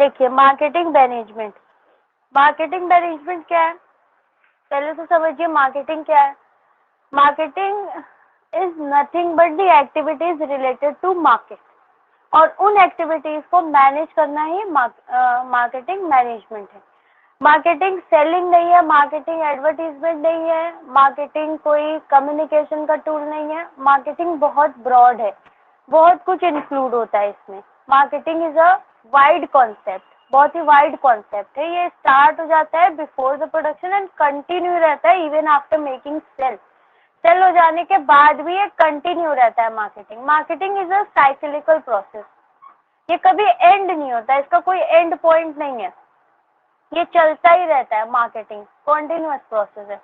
देखिए marketing management, marketing management क्या है, पहले तो समझिए मार्केटिंग क्या है। Marketing is nothing but the activities related to market, और उन एक्टिविटीज को मैनेज करना ही मार्केटिंग मैनेजमेंट है। मार्केटिंग सेलिंग नहीं है, मार्केटिंग एडवर्टीजमेंट नहीं है, मार्केटिंग कोई कम्युनिकेशन का टूल नहीं है। मार्केटिंग बहुत ब्रॉड है, बहुत कुछ इंक्लूड होता है इसमें। Marketing is a wide concept, बहुत ही वाइड कॉन्सेप्ट है। ये स्टार्ट हो जाता है before the production and continue रहता है even after making sale. Sale हो जाने के बाद भी ये कंटिन्यू रहता है। Marketing marketing is a cyclical process, ये कभी एंड नहीं होता, इसका कोई एंड पॉइंट नहीं है, ये चलता ही रहता है। मार्केटिंग कॉन्टिन्यूअस प्रोसेस है,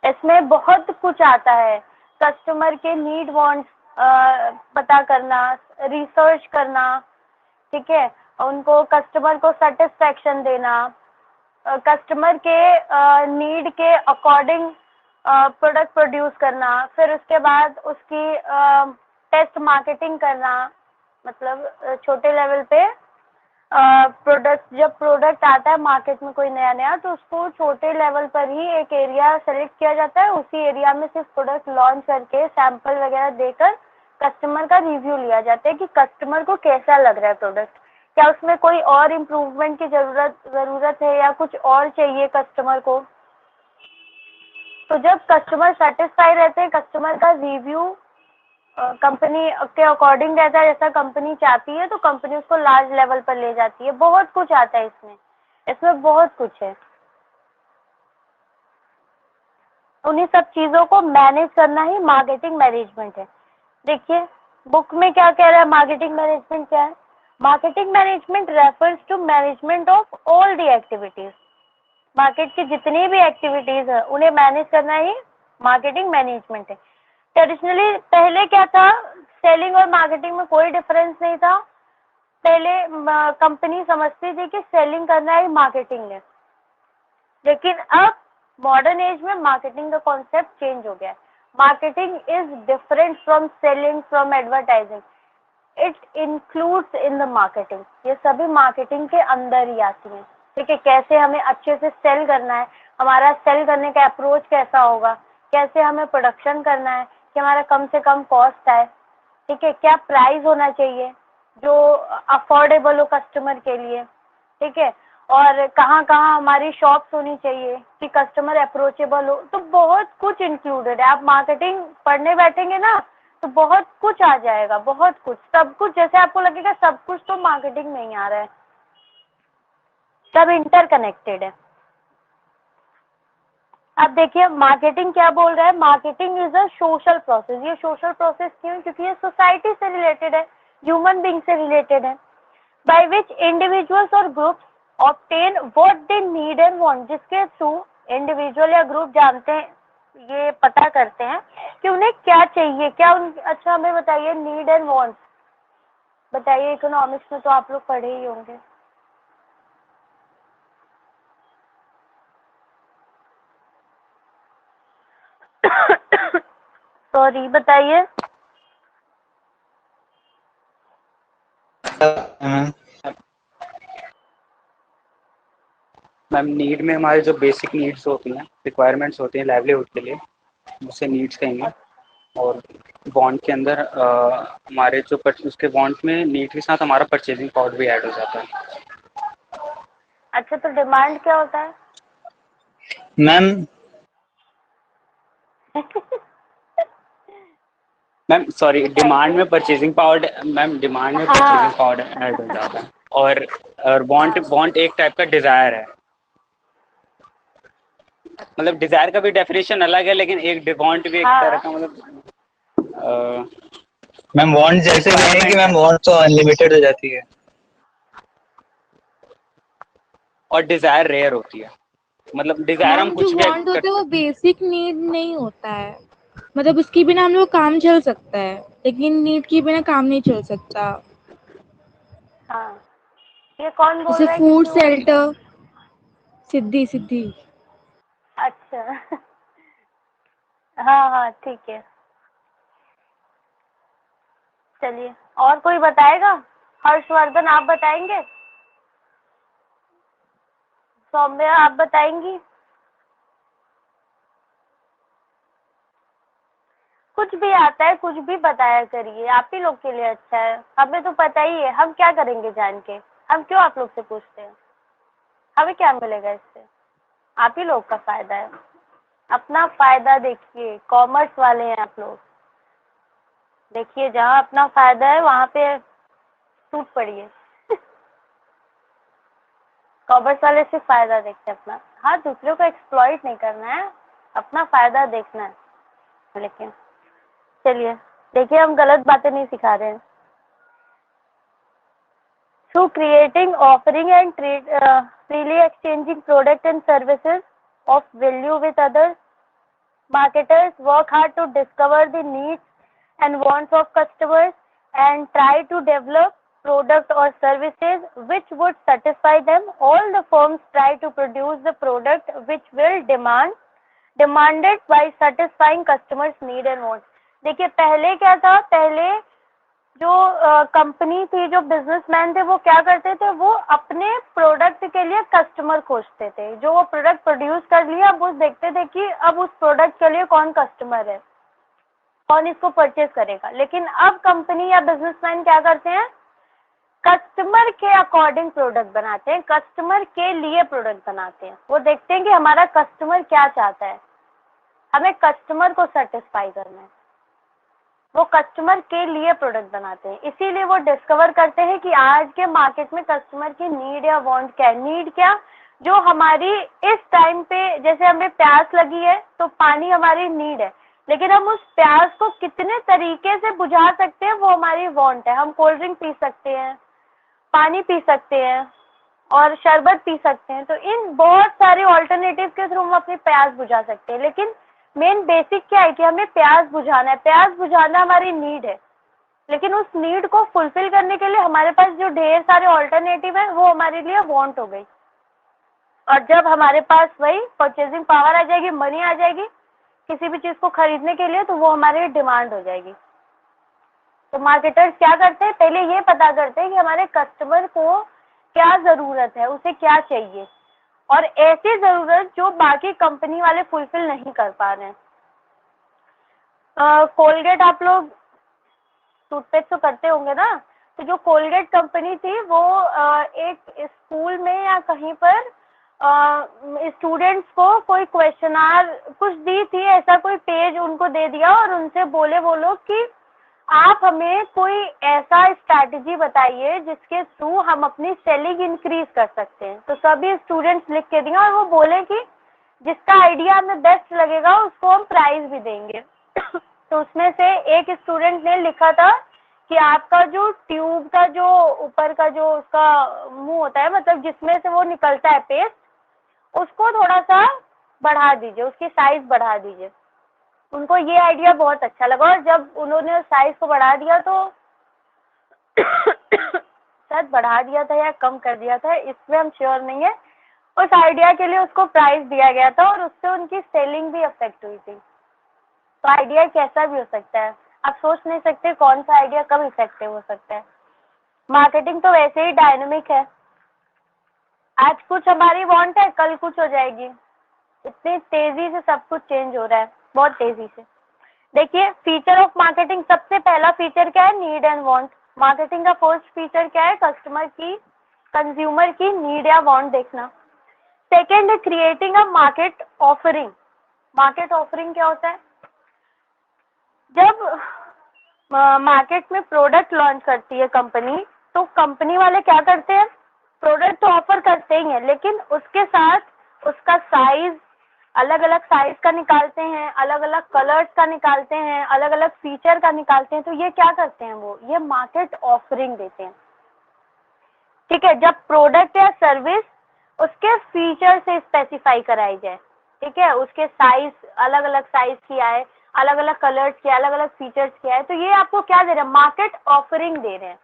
इसमें बहुत कुछ आता है। कस्टमर के नीड वांट्स पता करना, रिसर्च करना, ठीक है, उनको कस्टमर को सेटिस्फेक्शन देना, कस्टमर के नीड के अकॉर्डिंग प्रोडक्ट प्रोड्यूस करना, फिर उसके बाद उसकी टेस्ट मार्केटिंग करना, मतलब छोटे लेवल पे प्रोडक्ट, जब प्रोडक्ट आता है मार्केट में कोई नया नया, तो उसको छोटे लेवल पर ही एक एरिया सेलेक्ट किया जाता है, उसी एरिया में सिर्फ प्रोडक्ट लॉन्च करके सैंपल वगैरह देकर कस्टमर का रिव्यू लिया जाता है कि कस्टमर को कैसा लग रहा है प्रोडक्ट, क्या उसमें कोई और इम्प्रूवमेंट की ज़रूरत है या कुछ और चाहिए कस्टमर को। तो जब कस्टमर सेटिस्फाई रहते हैं, कस्टमर का रिव्यू कंपनी के अकॉर्डिंग रहता है, जैसा कंपनी चाहती है, तो कंपनी उसको लार्ज लेवल पर ले जाती है। बहुत कुछ आता है इसमें, इसमें बहुत कुछ है। उन्हीं सब चीज़ों को मैनेज करना ही मार्केटिंग मैनेजमेंट है। देखिए बुक में क्या कह रहा है, मार्केटिंग मैनेजमेंट क्या है। Marketing management refers to management of all the activities, market की जितनी भी एक्टिविटीज है उन्हें मैनेज करना ही मार्केटिंग मैनेजमेंट है। ट्रेडिशनली पहले क्या था, सेलिंग और मार्केटिंग में कोई डिफरेंस नहीं था। पहले कंपनी समझती थी कि सेलिंग करना ही मार्केटिंग है, लेकिन अब मॉडर्न एज में मार्केटिंग का कॉन्सेप्ट चेंज हो गया है। Marketing is different from selling, from advertising, it includes in the marketing. ये सभी मार्केटिंग के अंदर ही आती हैं। ठीक है, कैसे हमें अच्छे से सेल करना है, हमारा सेल करने का अप्रोच कैसा होगा, कैसे हमें प्रोडक्शन करना है कि हमारा कम से कम कॉस्ट आए, ठीक है, क्या प्राइस होना चाहिए जो अफोर्डेबल हो कस्टमर के लिए, ठीक है, और कहाँ कहाँ हमारी शॉप्स होनी चाहिए कि कस्टमर अप्रोचेबल हो। तो बहुत कुछ इंक्लूडेड है। आप मार्केटिंग पढ़ने बैठेंगे ना तो बहुत कुछ आ जाएगा, बहुत कुछ, सब कुछ। जैसे आपको लगेगा सब कुछ तो मार्केटिंग में ही आ रहा है, सब इंटरकनेक्टेड है। अब देखिए मार्केटिंग क्या बोल रहा है, marketing is a social process. ये सोशल प्रोसेस क्यों, क्योंकि ये सोसाइटी से रिलेटेड है, ह्यूमन बींग से रिलेटेड है। बाय विच इंडिविजुअल्स और groups obtain what they need and want, जिसके थ्रू इंडिविजुअल या ग्रुप जानते हैं, ये पता करते हैं कि उन्हें क्या चाहिए, क्या उन। अच्छा हमें बताइए नीड एंड वांट, बताइए, इकोनॉमिक्स में तो आप लोग पढ़े ही होंगे। सॉरी बताइए। मैम नीड में हमारे जो बेसिक नीड्स होती हैं, रिक्वायरमेंट्स होती हैं लाइवलीहुड के लिए, उसे नीड्स कहेंगे। और बॉन्ड के अंदर हमारे जो उसके बॉन्ड में नीड के साथ हमारा परचेजिंग पावर भी ऐड हो जाता है। अच्छा तो डिमांड क्या होता है मैम मैम सॉरी, डिमांड बताइए। में परचेजिंग पावर, मैम डिमांड में परचेजिंग हाँ पावर ऐड हो जाता है। और वांट, हाँ वांट एक टाइप का डिजायर है। मतलब डिजायर का भी डेफिनेशन अलग है, लेकिन एक वांट भी एक तरह हाँ का, मतलब मैम वांट जैसे भी है कि रिक्वायरमेंट है। मैम वांट तो अनलिमिटेड हो जाती है और डिजायर रेयर होती है, मतलब डिजायर हम मैम जो कुछ भी वांट कर होता है वो सकते हैं। बेसिक नीड नहीं होता है, मतलब उसके बिना हम लोग काम चल सकता है, लेकिन नीड के बिना काम नहीं चल सकता। हाँ, ये कौन बोल जैसे रहा है, फूड किसने बोला। शेल्टर, सिद्धि सिद्धि। अच्छा हाँ हाँ ठीक है, चलिए और कोई बताएगा हर्षवर्धन आप बताएंगे? सौम्या आप बताएंगी? कुछ भी आता है, कुछ भी बताया करिए, आप ही लोग के लिए अच्छा है। हमें तो पता ही है, हम क्या करेंगे जान के, हम क्यों आप लोग से पूछते हैं, हमें क्या मिलेगा इससे? आप ही लोग का फायदा है, अपना फायदा देखिए। कॉमर्स वाले हैं आप लोग, देखिए जहाँ अपना फायदा है वहाँ पे टूट पड़िए। कॉमर्स वाले सिर्फ फायदा देखते हैं अपना। हाँ, दूसरों को एक्सप्लॉइट नहीं करना है, अपना फायदा देखना है। लेकिन चलिए देखिए, हम गलत बातें नहीं सिखा रहे हैं। Through creating, offering and freely exchanging product and services of value with others, marketers work hard to discover the needs and wants of customers and try to develop product or services which would satisfy them. All the firms try to produce the product which will demanded by satisfying customers need and wants. देखिए पहले क्या था, पहले जो company थी, जो businessman थे, वो क्या करते थे, वो अपने प्रोडक्ट के लिए कस्टमर खोजते थे। जो वो प्रोडक्ट प्रोड्यूस कर लिया, अब वो देखते थे कि अब उस प्रोडक्ट के लिए कौन कस्टमर है, कौन इसको परचेज करेगा। लेकिन अब कंपनी या बिजनेसमैन क्या करते हैं, कस्टमर के अकॉर्डिंग प्रोडक्ट बनाते हैं, कस्टमर के लिए प्रोडक्ट बनाते हैं। वो देखते हैं कि हमारा कस्टमर क्या चाहता है, हमें कस्टमर को सेटिस्फाई करना है, वो कस्टमर के लिए प्रोडक्ट बनाते हैं। इसीलिए वो डिस्कवर करते हैं कि आज के मार्केट में कस्टमर की नीड या वांट क्या है। नीड क्या, जो हमारी इस टाइम पे, जैसे हमें प्यास लगी है तो पानी हमारी नीड है, लेकिन हम उस प्यास को कितने तरीके से बुझा सकते हैं वो हमारी वांट है। हम कोल्ड ड्रिंक पी सकते हैं, पानी पी सकते हैं और शरबत पी सकते हैं। तो इन बहुत सारे ऑल्टरनेटिव के थ्रू हम अपनी प्यास बुझा सकते हैं। लेकिन मेन बेसिक क्या है कि हमें प्यास बुझाना है, प्यास बुझाना हमारी नीड है। लेकिन उस नीड को फुलफिल करने के लिए हमारे पास जो ढेर सारे ऑल्टरनेटिव है वो हमारे लिए वांट हो गई। और जब हमारे पास वही परचेजिंग पावर आ जाएगी, मनी आ जाएगी किसी भी चीज़ को खरीदने के लिए, तो वो हमारी डिमांड हो जाएगी। तो मार्केटर्स क्या करते हैं, पहले ये पता करते हैं कि हमारे कस्टमर को क्या ज़रूरत है, उसे क्या चाहिए, और ऐसी ज़रूरत जो बाकी कंपनी वाले फुलफिल नहीं कर पा रहे हैं। कोलगेट, आप लोग टूथपेस्ट तो करते होंगे ना, तो जो कोलगेट कंपनी थी वो एक स्कूल में या कहीं पर स्टूडेंट्स को कोई क्वेश्चनर कुछ दी थी, ऐसा कोई पेज उनको दे दिया और उनसे बोले वो लोग कि आप हमें कोई ऐसा स्ट्रैटेजी बताइए जिसके थ्रू हम अपनी सेलिंग इंक्रीज कर सकते हैं। तो सभी स्टूडेंट्स लिख के दिया और वो बोले कि जिसका आइडिया हमें बेस्ट लगेगा उसको हम प्राइज भी देंगे। तो उसमें से एक स्टूडेंट ने लिखा था कि आपका जो ट्यूब का जो ऊपर का जो उसका मुंह होता है, मतलब जिसमें से वो निकलता है पेस्ट, उसको थोड़ा सा बढ़ा दीजिए, उसकी साइज बढ़ा दीजिए। उनको ये आइडिया बहुत अच्छा लगा और जब उन्होंने साइज को बढ़ा दिया तो शायद बढ़ा दिया था या कम कर दिया था, इसमें हम श्योर नहीं है, उस आइडिया के लिए उसको प्राइस दिया गया था और उससे उनकी सेलिंग भी अफेक्ट हुई थी। तो आइडिया कैसा भी हो सकता है, आप सोच नहीं सकते कौन सा आइडिया कब इफेक्टिव हो सकता है। मार्केटिंग तो वैसे ही डायनेमिक है, आज कुछ हमारी वांट है, कल कुछ हो जाएगी। इतनी तेजी से सब कुछ चेंज हो रहा है, बहुत तेजी से। देखिए फीचर ऑफ मार्केटिंग, सबसे पहला फीचर क्या है, नीड एंड वांट। मार्केटिंग का फर्स्ट फीचर क्या है, कस्टमर की, कंज्यूमर की नीड या वांट देखना। सेकेंड है creating a market offering. Market offering क्या होता है, जब मार्केट में प्रोडक्ट लॉन्च करती है कंपनी, तो कंपनी वाले क्या करते हैं, प्रोडक्ट तो ऑफर करते ही हैं, लेकिन उसके साथ उसका साइज, अलग अलग साइज का निकालते हैं, अलग अलग कलर्स का निकालते हैं, अलग अलग फीचर का निकालते हैं। तो ये क्या करते हैं, वो ये मार्केट ऑफरिंग देते हैं। ठीक है, जब प्रोडक्ट या सर्विस उसके फीचर से स्पेसिफाई कराई जाए, ठीक है, उसके साइज, अलग अलग साइज की आए, अलग अलग कलर्स के, अलग अलग फीचर्स के आए, तो ये आपको क्या दे रहे हैं, मार्केट ऑफरिंग दे रहे हैं।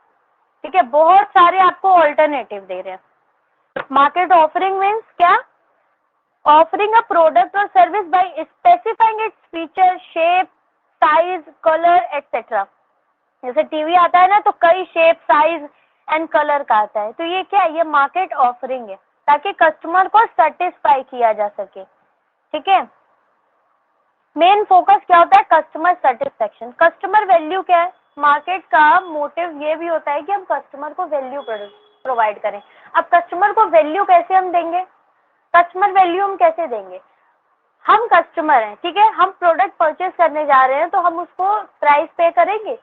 ठीक है, बहुत सारे आपको ऑल्टरनेटिव दे रहे हैं। मार्केट ऑफरिंग मीन्स क्या, offering a product or service by specifying its feature, shape, size, color, etc. जैसे टीवी आता है ना, तो कई शेप, साइज, एंड कलर का आता है। तो ये क्या है, ये मार्केट ऑफरिंग है ताकि कस्टमर को सेटिस्फाई किया जा सके। ठीक है, मेन फोकस क्या होता है, कस्टमर सेटिस्फेक्शन। कस्टमर वैल्यू क्या है, मार्केट का मोटिव ये भी होता है कि हम कस्टमर को वैल्यू प्रोवाइड करें। अब कस्टमर को वैल्यू कैसे हम देंगे, कस्टमर वैल्यू हम कैसे देंगे, हम कस्टमर हैं, ठीक है, हम प्रोडक्ट परचेज करने जा रहे हैं तो हम उसको प्राइस पे करेंगे,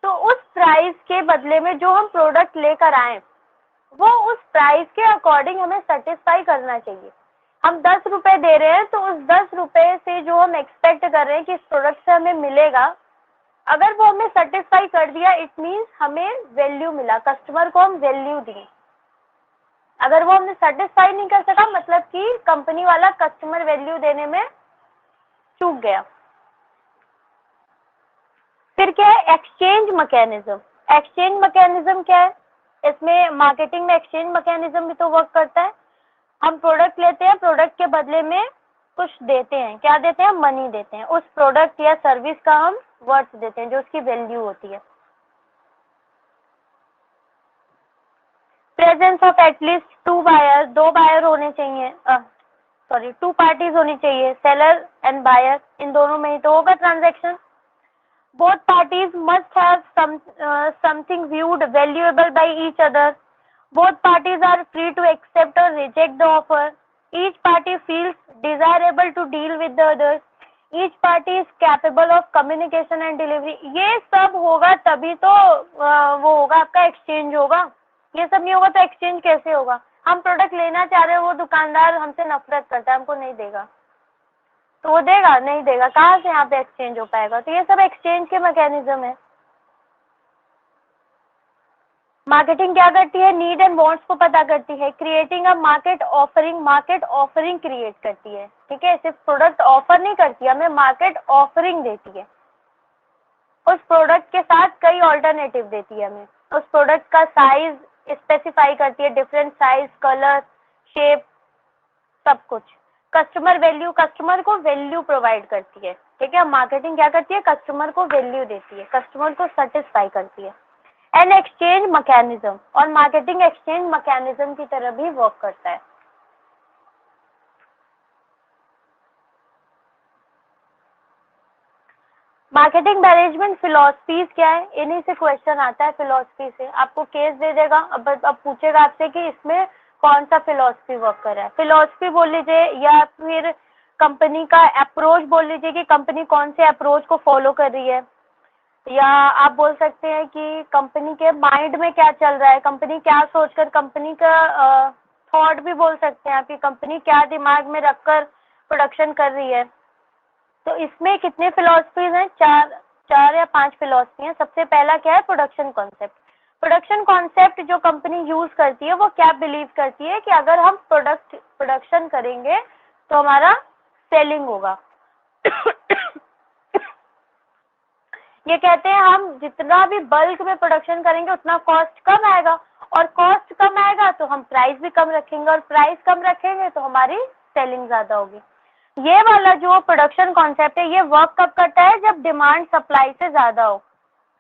तो उस प्राइस के बदले में जो हम प्रोडक्ट लेकर आए वो उस प्राइस के अकॉर्डिंग हमें सेटिस्फाई करना चाहिए। हम 10 रुपए दे रहे हैं तो उस 10 रुपए से जो हम एक्सपेक्ट कर रहे हैं कि इस प्रोडक्ट से हमें मिलेगा, अगर वो हमें सेटिस्फाई कर दिया इट मीन्स हमें वैल्यू मिला, कस्टमर को हम वैल्यू दिए। अगर वो हमें सेटिस्फाई नहीं कर सका मतलब कि कंपनी वाला कस्टमर वैल्यू देने में चूक गया। फिर क्या है, एक्सचेंज मैकेनिज्म। एक्सचेंज मैकेनिज्म क्या है, इसमें मार्केटिंग में एक्सचेंज मैकेनिज्म भी तो वर्क करता है। हम प्रोडक्ट लेते हैं, प्रोडक्ट के बदले में कुछ देते हैं, क्या देते हैं, मनी देते हैं, उस प्रोडक्ट या सर्विस का हम वर्थ देते हैं जो उसकी वैल्यू होती है। Presence of at least 2 buyer, 2 buyer होने चाहिए, सॉरी 2 पार्टीज होनी चाहिए, सेलर एंड बायर, इन दोनों में ही तो होगा transaction. Both parties must have something viewed valuable by each other. Both parties are free to accept or reject the offer. Each party feels desirable to deal with the others. Each party is capable of communication and delivery. ये सब होगा तभी तो वो होगा, आपका exchange होगा। ये सब नहीं होगा तो एक्सचेंज कैसे होगा। हम प्रोडक्ट लेना चाह रहे हैं, वो दुकानदार हमसे नफरत करता है, हमको नहीं देगा, तो वो देगा नहीं देगा, कहाँ से यहाँ पे एक्सचेंज हो पाएगा। तो ये सब एक्सचेंज के मैकेनिज्म है। मार्केटिंग क्या करती है, नीड एंड वांट्स को पता करती है, creating a market offering create करती है। ठीक है, सिर्फ प्रोडक्ट ऑफर नहीं करती, हमें मार्केट ऑफरिंग देती है, उस प्रोडक्ट के साथ कई ऑल्टरनेटिव देती है हमें, उस प्रोडक्ट का साइज स्पेसिफाई करती है, डिफरेंट साइज, कलर, शेप, सब कुछ। कस्टमर वैल्यू, कस्टमर को वैल्यू प्रोवाइड करती है। ठीक है, मार्केटिंग क्या करती है, कस्टमर को वैल्यू देती है, कस्टमर को सेटिस्फाई करती है। एंड एक्सचेंज मैकेनिज्म, और मार्केटिंग एक्सचेंज मैकेनिज्म की तरह भी वर्क करता है। मार्केटिंग मैनेजमेंट फिलॉसफीज क्या है, इन्हीं से क्वेश्चन आता है, फिलॉसफी से। आपको केस दे देगा, अब पूछेगा आपसे कि इसमें कौन सा फिलॉसफी वर्क कर रहा है। फिलॉसफी बोल लीजिए या फिर कंपनी का अप्रोच बोल लीजिए कि कंपनी कौन से अप्रोच को फॉलो कर रही है, या आप बोल सकते हैं कि कंपनी के माइंड में क्या चल रहा है, कंपनी क्या सोचकर, कंपनी का थॉट भी बोल सकते हैं आप कि कंपनी क्या दिमाग में रखकर प्रोडक्शन कर रही है। तो इसमें कितने फिलॉसफीज हैं, चार या 5 फिलॉसफी हैं। सबसे पहला क्या है, प्रोडक्शन कॉन्सेप्ट। प्रोडक्शन कॉन्सेप्ट जो कंपनी यूज करती है वो क्या बिलीव करती है कि अगर हम प्रोडक्शन करेंगे तो हमारा सेलिंग होगा। ये कहते हैं हम जितना भी बल्क में प्रोडक्शन करेंगे उतना कॉस्ट कम आएगा, और कॉस्ट कम आएगा तो हम प्राइस भी कम रखेंगे, और प्राइस कम रखेंगे तो हमारी सेलिंग ज़्यादा होगी। ये वाला जो प्रोडक्शन कॉन्सेप्ट है ये वर्क कब करता है, जब डिमांड सप्लाई से ज़्यादा हो।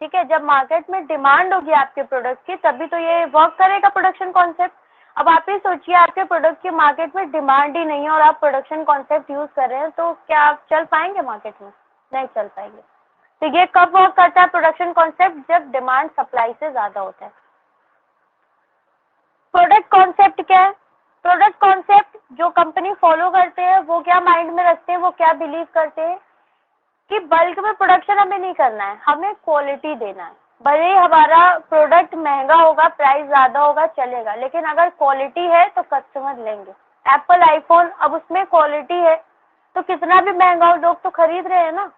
ठीक है, जब मार्केट में डिमांड होगी आपके प्रोडक्ट की तभी तो ये वर्क करेगा प्रोडक्शन कॉन्सेप्ट। अब आप ही सोचिए, आपके प्रोडक्ट की मार्केट में डिमांड ही नहीं है और आप प्रोडक्शन कॉन्सेप्ट यूज़ कर रहे हैं, तो क्या आप चल पाएंगे मार्केट में, नहीं चल पाएंगे। तो ये कब वर्क करता है प्रोडक्शन कॉन्सेप्ट, जब डिमांड सप्लाई से ज़्यादा होता है। प्रोडक्ट कॉन्सेप्ट क्या है, प्रोडक्ट कॉन्सेप्ट जो कंपनी फॉलो करते हैं वो क्या माइंड में रखते हैं, वो क्या बिलीव करते हैं कि बल्क में प्रोडक्शन हमें नहीं करना है, हमें क्वालिटी देना है। भले ही हमारा प्रोडक्ट महंगा होगा, प्राइस ज़्यादा होगा, चलेगा, लेकिन अगर क्वालिटी है तो कस्टमर लेंगे। एप्पल आईफोन, अब उसमें क्वालिटी है तो कितना भी महंगा हो लोग तो खरीद रहे हैं ना।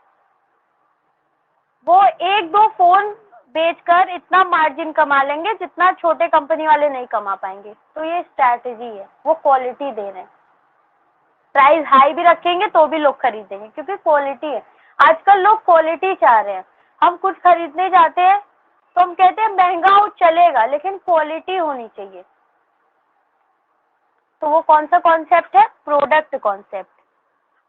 वो 1-2 फोन बेचकर इतना मार्जिन कमा लेंगे जितना छोटे कंपनी वाले नहीं कमा पाएंगे। तो ये स्ट्रैटेजी है, वो क्वालिटी दे रहे हैं। प्राइस हाई भी रखेंगे तो भी लोग खरीदेंगे क्योंकि क्वालिटी है। आजकल लोग क्वालिटी चाह रहे हैं। हम कुछ खरीदने जाते हैं तो हम कहते हैं महंगा हो चलेगा लेकिन क्वालिटी होनी चाहिए। तो वो कौन सा कॉन्सेप्ट है, प्रोडक्ट कॉन्सेप्ट।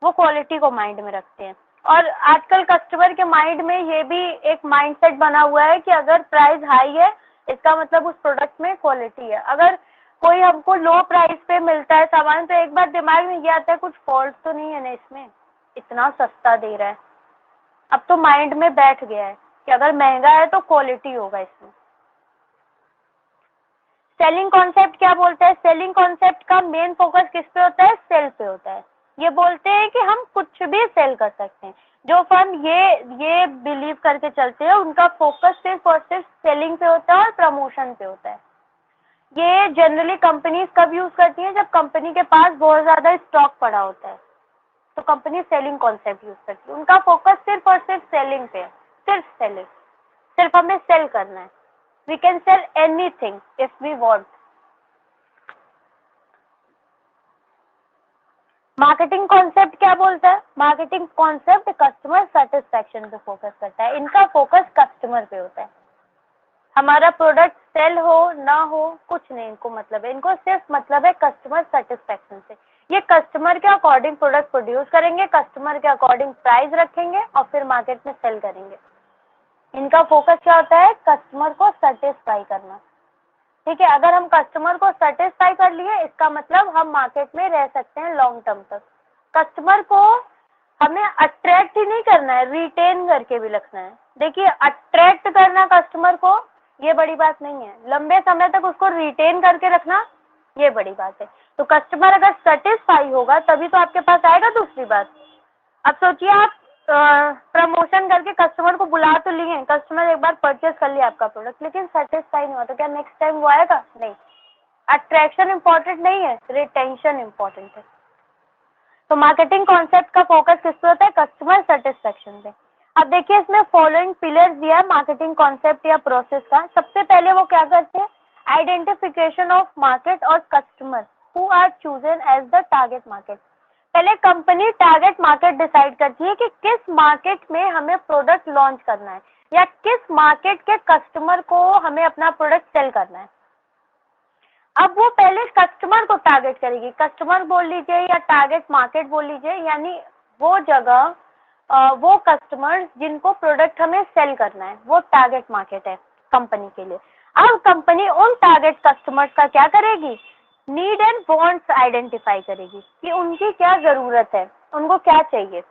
वो क्वालिटी को माइंड में रखते हैं। और आजकल कस्टमर के माइंड में ये भी एक माइंडसेट बना हुआ है कि अगर प्राइस हाई है इसका मतलब उस प्रोडक्ट में क्वालिटी है। अगर कोई हमको लो प्राइस पे मिलता है सामान तो एक बार दिमाग में ये आता है कुछ फॉल्ट तो नहीं है ना इसमें, इतना सस्ता दे रहा है। अब तो माइंड में बैठ गया है कि अगर महंगा है तो क्वालिटी होगा इसमें। सेलिंग कॉन्सेप्ट क्या बोलता है? सेलिंग कॉन्सेप्ट का मेन फोकस किस पे होता है? सेल पे होता है। ये बोलते हैं कि हम कुछ भी सेल कर सकते हैं। जो फर्म ये बिलीव करके चलते हैं उनका फोकस सिर्फ और सिर्फ सेलिंग पे होता है और प्रमोशन पे होता है। ये जनरली कंपनीज कब यूज करती हैं? जब कंपनी के पास बहुत ज्यादा स्टॉक पड़ा होता है तो कंपनी सेलिंग कॉन्सेप्ट यूज करती है। उनका फोकस सिर्फ और सिर्फ सेलिंग पे है, सिर्फ सेलिंग, सिर्फ हमें सेल करना है। We can sell anything if we want. Marketing concept क्या बोलता है? मार्केटिंग कॉन्सेप्ट कस्टमर सेटिस्फैक्शन पे फोकस करता है। इनका फोकस कस्टमर पे होता है। हमारा प्रोडक्ट सेल हो ना हो कुछ नहीं इनको मतलब है, इनको सिर्फ मतलब है कस्टमर सेटिस्फैक्शन से। ये कस्टमर के अकॉर्डिंग प्रोडक्ट प्रोड्यूस करेंगे, कस्टमर के अकॉर्डिंग प्राइस रखेंगे और फिर मार्केट में सेल करेंगे। इनका फोकस क्या होता है? कस्टमर को सेटिस्फाई करना। ठीक है, अगर हम कस्टमर को सेटिस्फाई कर लिए इसका मतलब हम मार्केट में रह सकते हैं लॉन्ग टर्म तक। कस्टमर को हमें अट्रैक्ट ही नहीं करना है, रिटेन करके भी रखना है। देखिए, अट्रैक्ट करना कस्टमर को ये बड़ी बात नहीं है, लंबे समय तक उसको रिटेन करके रखना ये बड़ी बात है। तो कस्टमर अगर सेटिस्फाई होगा तभी तो आपके पास आएगा। दूसरी बात, अब सोचिए आप प्रमोशन करके कस्टमर को बुला तो लिए, कस्टमर एक बार परचेज कर लिया आपका प्रोडक्ट लेकिन सेटिस्फाई नहीं हुआ तो क्या नेक्स्ट टाइम वो आएगा? नहीं। अट्रैक्शन इंपॉर्टेंट नहीं है, रिटेंशन इंपॉर्टेंट है। तो मार्केटिंग कॉन्सेप्ट का फोकस किस पे होता है? कस्टमर सेटिस्फेक्शन पे। अब देखिए इसमें फॉलोइंग पिलर्स दिया है मार्केटिंग कॉन्सेप्ट या प्रोसेस का। सबसे पहले वो क्या करते हैं? आइडेंटिफिकेशन ऑफ मार्केट और customer who are chosen as the target market. पहले कंपनी टारगेट मार्केट डिसाइड करती है कि किस मार्केट में हमें प्रोडक्ट लॉन्च करना है या किस मार्केट के कस्टमर को हमें अपना प्रोडक्ट सेल करना है। अब वो पहले कस्टमर को टारगेट करेगी, कस्टमर बोल लीजिए या टारगेट मार्केट बोल लीजिए, यानी वो जगह वो कस्टमर्स जिनको प्रोडक्ट हमें सेल करना है वो टारगेट मार्केट है कंपनी के लिए। अब कंपनी उन टारगेट कस्टमर्स का क्या करेगी? नीड एंड वांट्स आइडेंटिफाई करेगी कि उनकी क्या जरूरत है, उनको क्या चाहिए।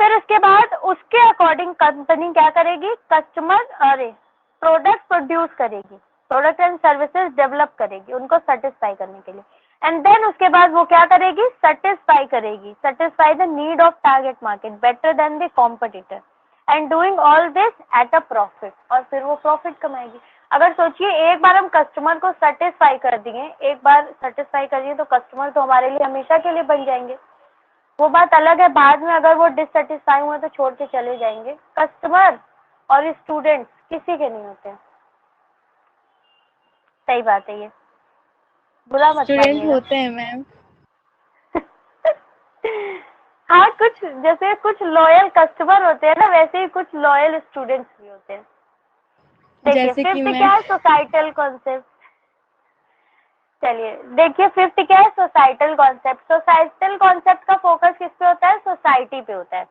फिर उसके बाद उसके अकॉर्डिंग कंपनी क्या करेगी? प्रोडक्ट प्रोड्यूस करेगी, प्रोडक्ट एंड सर्विसेज डेवलप करेगी उनको सेटिस्फाई करने के लिए। एंड देन उसके बाद वो क्या करेगी? Satisfy the need of target market better than the competitor and doing all this at a profit. और फिर वो प्रॉफिट कमाएगी। अगर सोचिए एक बार हम कस्टमर को सेटिस्फाई कर दिए, एक बार सेटिस्फाई करिए तो कस्टमर तो हमारे लिए हमेशा के लिए बन जाएंगे। वो बात अलग है बाद में अगर वो डिससेटिस्फाई हुए तो छोड़ के चले जाएंगे। कस्टमर और स्टूडेंट्स किसी के नहीं होते। सही बात है, ये बुरा मत स्टूडेंट मानिएगा। होते हैं मैम। हाँ, कुछ जैसे कुछ लॉयल कस्टमर होते हैं ना वैसे ही कुछ लॉयल स्टूडेंट्स भी होते हैं। देखिए जैसे कि फिफ्थ मैं। क्या है? Societal concept. चलिए देखिए फिफ्थ क्या है? Societal concept. सोसाइटल कॉन्सेप्ट का फोकस किस पे होता है? सोसाइटी पे होता है।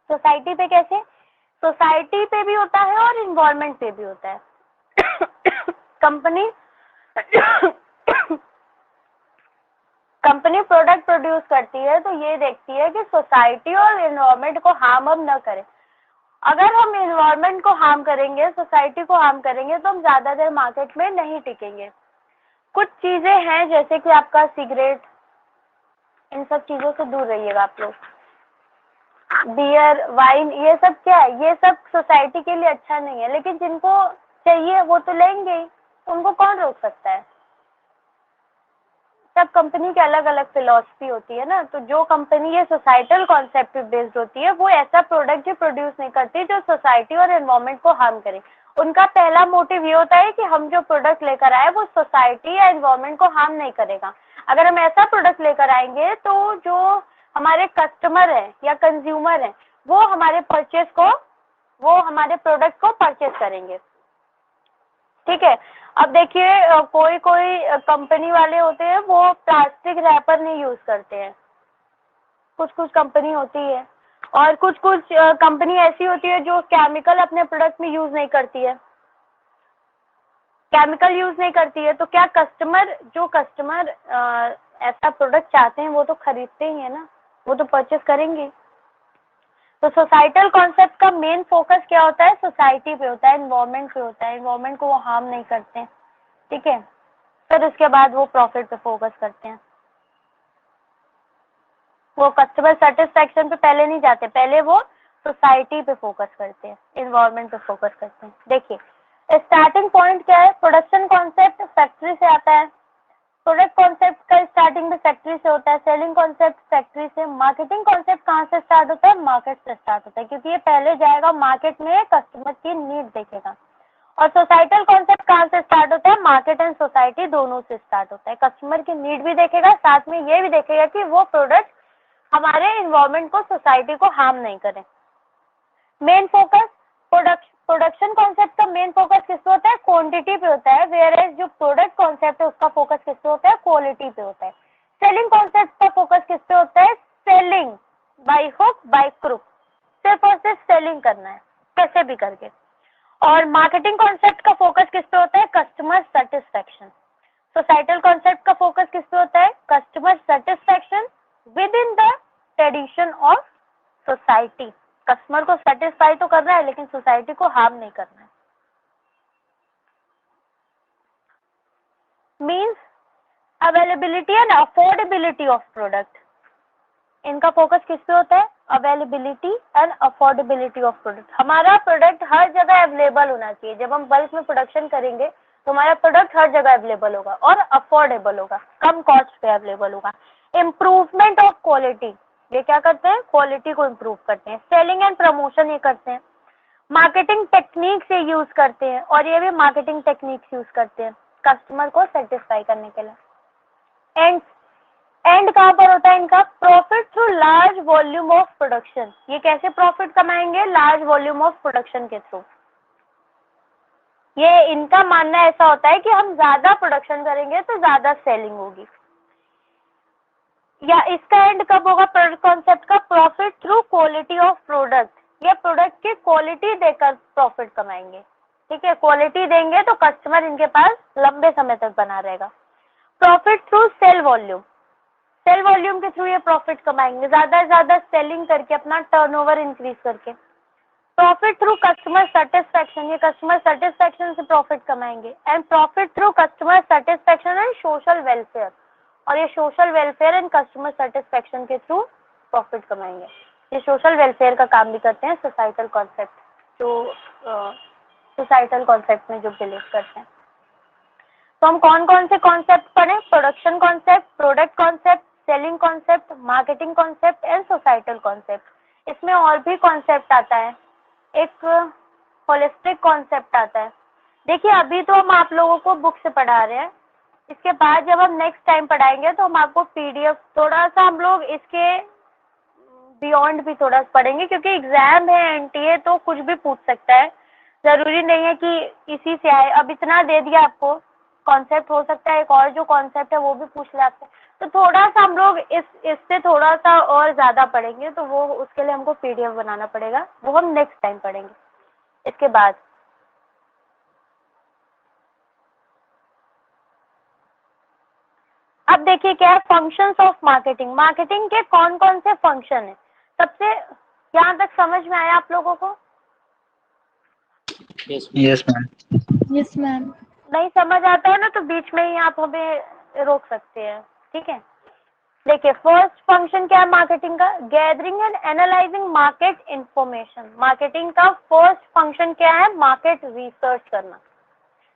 सोसाइटी पे कैसे? सोसाइटी पे भी होता है और इन्वायरमेंट पे भी होता है। कंपनी प्रोडक्ट प्रोड्यूस करती है तो ये देखती है कि सोसाइटी और एनवायरनमेंट को हार्म हम न करें। अगर हम एनवायरनमेंट को हार्म करेंगे, सोसाइटी को हार्म करेंगे तो हम ज्यादा देर मार्केट में नहीं टिकेंगे। कुछ चीजें हैं जैसे कि आपका सिगरेट, इन सब चीजों से दूर रहिएगा आप लोग। बियर, वाइन, ये सब क्या है? ये सब सोसाइटी के लिए अच्छा नहीं है, लेकिन जिनको चाहिए वो तो लेंगे ही, उनको कौन रोक सकता है? सब कंपनी की अलग अलग फिलॉसफी होती है ना। तो जो कंपनी ये सोसाइटल कॉन्सेप्ट पे बेस्ड होती है वो ऐसा प्रोडक्ट ही प्रोड्यूस नहीं करती जो सोसाइटी और एनवायरनमेंट को हार्म करे। उनका पहला मोटिव ये होता है कि हम जो प्रोडक्ट लेकर आए वो सोसाइटी या एनवायरनमेंट को हार्म नहीं करेगा। अगर हम ऐसा प्रोडक्ट लेकर आएंगे तो जो हमारे कस्टमर है या कंज्यूमर है वो हमारे प्रोडक्ट को परचेज करेंगे। ठीक है। अब देखिए कोई कंपनी वाले होते हैं वो प्लास्टिक रैपर नहीं यूज करते हैं, कुछ कंपनी होती है, और कुछ कुछ कंपनी ऐसी होती है जो केमिकल अपने प्रोडक्ट में यूज नहीं करती है, केमिकल यूज नहीं करती है, तो क्या कस्टमर ऐसा प्रोडक्ट चाहते हैं वो तो खरीदते ही है ना, वो तो परचेस करेंगे। तो सोसाइटल कॉन्सेप्ट का मेन फोकस क्या होता है? सोसाइटी पे होता है, एनवायरनमेंट पे होता है, एनवायरनमेंट को वो हार्म नहीं करते हैं, ठीक है। फिर उसके बाद वो प्रॉफिट पे फोकस करते हैं, वो कस्टमर सेटिस्फेक्शन पे पहले नहीं जाते, पहले वो सोसाइटी पे फोकस करते हैं, एनवायरनमेंट पे फोकस करते हैं। देखिए स्टार्टिंग पॉइंट क्या है? प्रोडक्शन कॉन्सेप्ट फैक्ट्री से आता है, प्रोडक्ट कॉन्सेप्ट का स्टार्टिंग भी फैक्ट्री से होता है, सेलिंग कॉन्सेप्ट फैक्ट्री से, मार्केटिंग कॉन्सेप्ट कहाँ से स्टार्ट होता है? मार्केट से स्टार्ट होता है, क्योंकि ये पहले जाएगा मार्केट में, कस्टमर की नीड देखेगा। और सोसाइटल कॉन्सेप्ट कहाँ से स्टार्ट होता है? मार्केट एंड सोसाइटी दोनों से स्टार्ट होता है, कस्टमर की नीड भी देखेगा, साथ में ये भी देखेगा कि वो प्रोडक्ट हमारे एनवायरनमेंट को, सोसाइटी को हार्म नहीं करें। मेन फोकस प्रोडक्शन कॉन्सेप्ट का मेन फोकस किस पे होता है? क्वांटिटी पे होता है, वेयर एज जो प्रोडक्ट कॉन्सेप्ट है उसका फोकस किस पे होता है? क्वालिटी पे होता है। सेलिंग कॉन्सेप्ट का फोकस किस पे होता है? Selling by hook by crook, सिर्फ और सिर्फ सेलिंग करना है कैसे भी करके। और मार्केटिंग कॉन्सेप्ट का फोकस किस पे होता है? Customer satisfaction. सोसाइटल कॉन्सेप्ट का फोकस किस पे होता है? Customer satisfaction with in the tradition of society. Customer को सेटिस्फाई तो करना है लेकिन सोसाइटी को हार्म नहीं करना है। Means availability and affordability of product, इनका फोकस किस पे होता है? Availability and affordability of product. हमारा प्रोडक्ट हर जगह अवेलेबल होना चाहिए। जब हम बल्क में प्रोडक्शन करेंगे तो हमारा प्रोडक्ट हर जगह अवेलेबल होगा और अफोर्डेबल होगा, कम कॉस्ट पे अवेलेबल होगा। इम्प्रूवमेंट ऑफ क्वालिटी, ये क्या करते हैं? क्वालिटी को इम्प्रूव करते हैं। सेलिंग एंड प्रमोशन ये करते हैं। मार्केटिंग टेक्निक से यूज करते हैं, और ये भी मार्केटिंग टेक्निक्स यूज करते हैं कस्टमर को सेटिस्फाई करने के लिए। एंड कहाँ पर होता है इनका? Profit through large volume of production. ये कैसे प्रॉफिट कमाएंगे? लार्ज वॉल्यूम ऑफ प्रोडक्शन के थ्रू। ये इनका मानना ऐसा होता है कि हम ज्यादा प्रोडक्शन करेंगे तो ज्यादा सेलिंग होगी। या इसका एंड कब होगा प्रोडक्ट कॉन्सेप्ट का? Profit through quality of product. ये प्रोडक्ट की क्वालिटी देकर प्रॉफिट कमाएंगे, ठीक है। क्वालिटी देंगे तो कस्टमर इनके पास लंबे समय तक बना रहेगा। Profit through sale volume, sale volume के थ्रू ये प्रॉफिट कमाएंगे, ज्यादा से ज्यादा सेलिंग करके, अपना टर्नओवर इंक्रीज करके। प्रॉफिट थ्रू कस्टमर सेटिस्फेक्शन, ये कस्टमर सेटिस्फेक्शन से प्रॉफिट कमाएंगे। And profit through customer satisfaction and social welfare, और ये social welfare and customer satisfaction के थ्रू प्रॉफिट कमाएंगे। ये सोशल वेलफेयर का काम भी करते हैं सोसाइटल कॉन्सेप्ट, जो सोसाइटल कॉन्सेप्ट में जो बिलीव करते हैं। तो हम कौन कौन से कॉन्सेप्ट पढ़े? Production concept, product concept, selling concept, marketing concept and societal concept. इसमें और भी कॉन्सेप्ट आता है, एक होलिस्टिक कॉन्सेप्ट आता है। देखिए अभी तो हम आप लोगों को बुक से पढ़ा रहे हैं, इसके बाद जब हम नेक्स्ट टाइम पढ़ाएंगे तो हम आपको पीडीएफ, थोड़ा सा हम लोग इसके बियॉन्ड भी थोड़ा पढ़ेंगे, क्योंकि एग्जाम है एनटीए, तो कुछ भी पूछ सकता है, जरूरी नहीं है कि इसी से आए। अब इतना दे दिया आपको कॉन्सेप्ट, हो सकता है एक और जो कॉन्सेप्ट है वो भी पूछ ले आपसे। तो थोड़ा सा हम लोग इससे थोड़ा सा और ज्यादा पढ़ेंगे, तो वो उसके लिए हमको पीडीएफ बनाना पड़ेगा, वो हम नेक्स्ट टाइम पढ़ेंगे इसके बाद। अब देखिए क्या है फंक्शंस ऑफ मार्केटिंग। मार्केटिंग के कौन कौन से फंक्शन है? सबसे यहाँ तक समझ में आया आप लोगों को? Yes ma'am. Yes ma'am. नहीं समझ आता है ना तो बीच में ही आप हमें रोक सकते हैं, ठीक है। देखिए फर्स्ट फंक्शन क्या है मार्केटिंग का? Gathering and analysing market information. Marketing का फर्स्ट फंक्शन क्या है? मार्केट रिसर्च करना।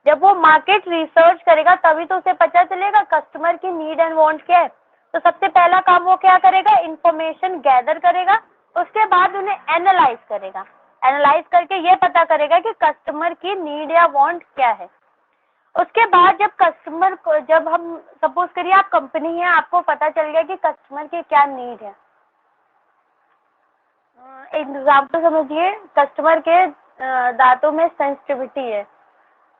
जब वो मार्केट रिसर्च करेगा तभी तो उसे पता चलेगा कस्टमर की नीड एंड वांट क्या है। तो सबसे पहला काम वो क्या करेगा? इंफॉर्मेशन गैदर करेगा, उसके बाद उन्हें एनालाइज करेगा। एनालाइज करके ये पता करेगा कि कस्टमर की नीड या वांट क्या है। उसके बाद जब कस्टमर को, जब हम सपोज करिए आप कंपनी है, आपको पता चल गया कि कस्टमर की क्या नीड है। एग्जाम्पल समझिए, कस्टमर के दांतों में सेंसिटिविटी है,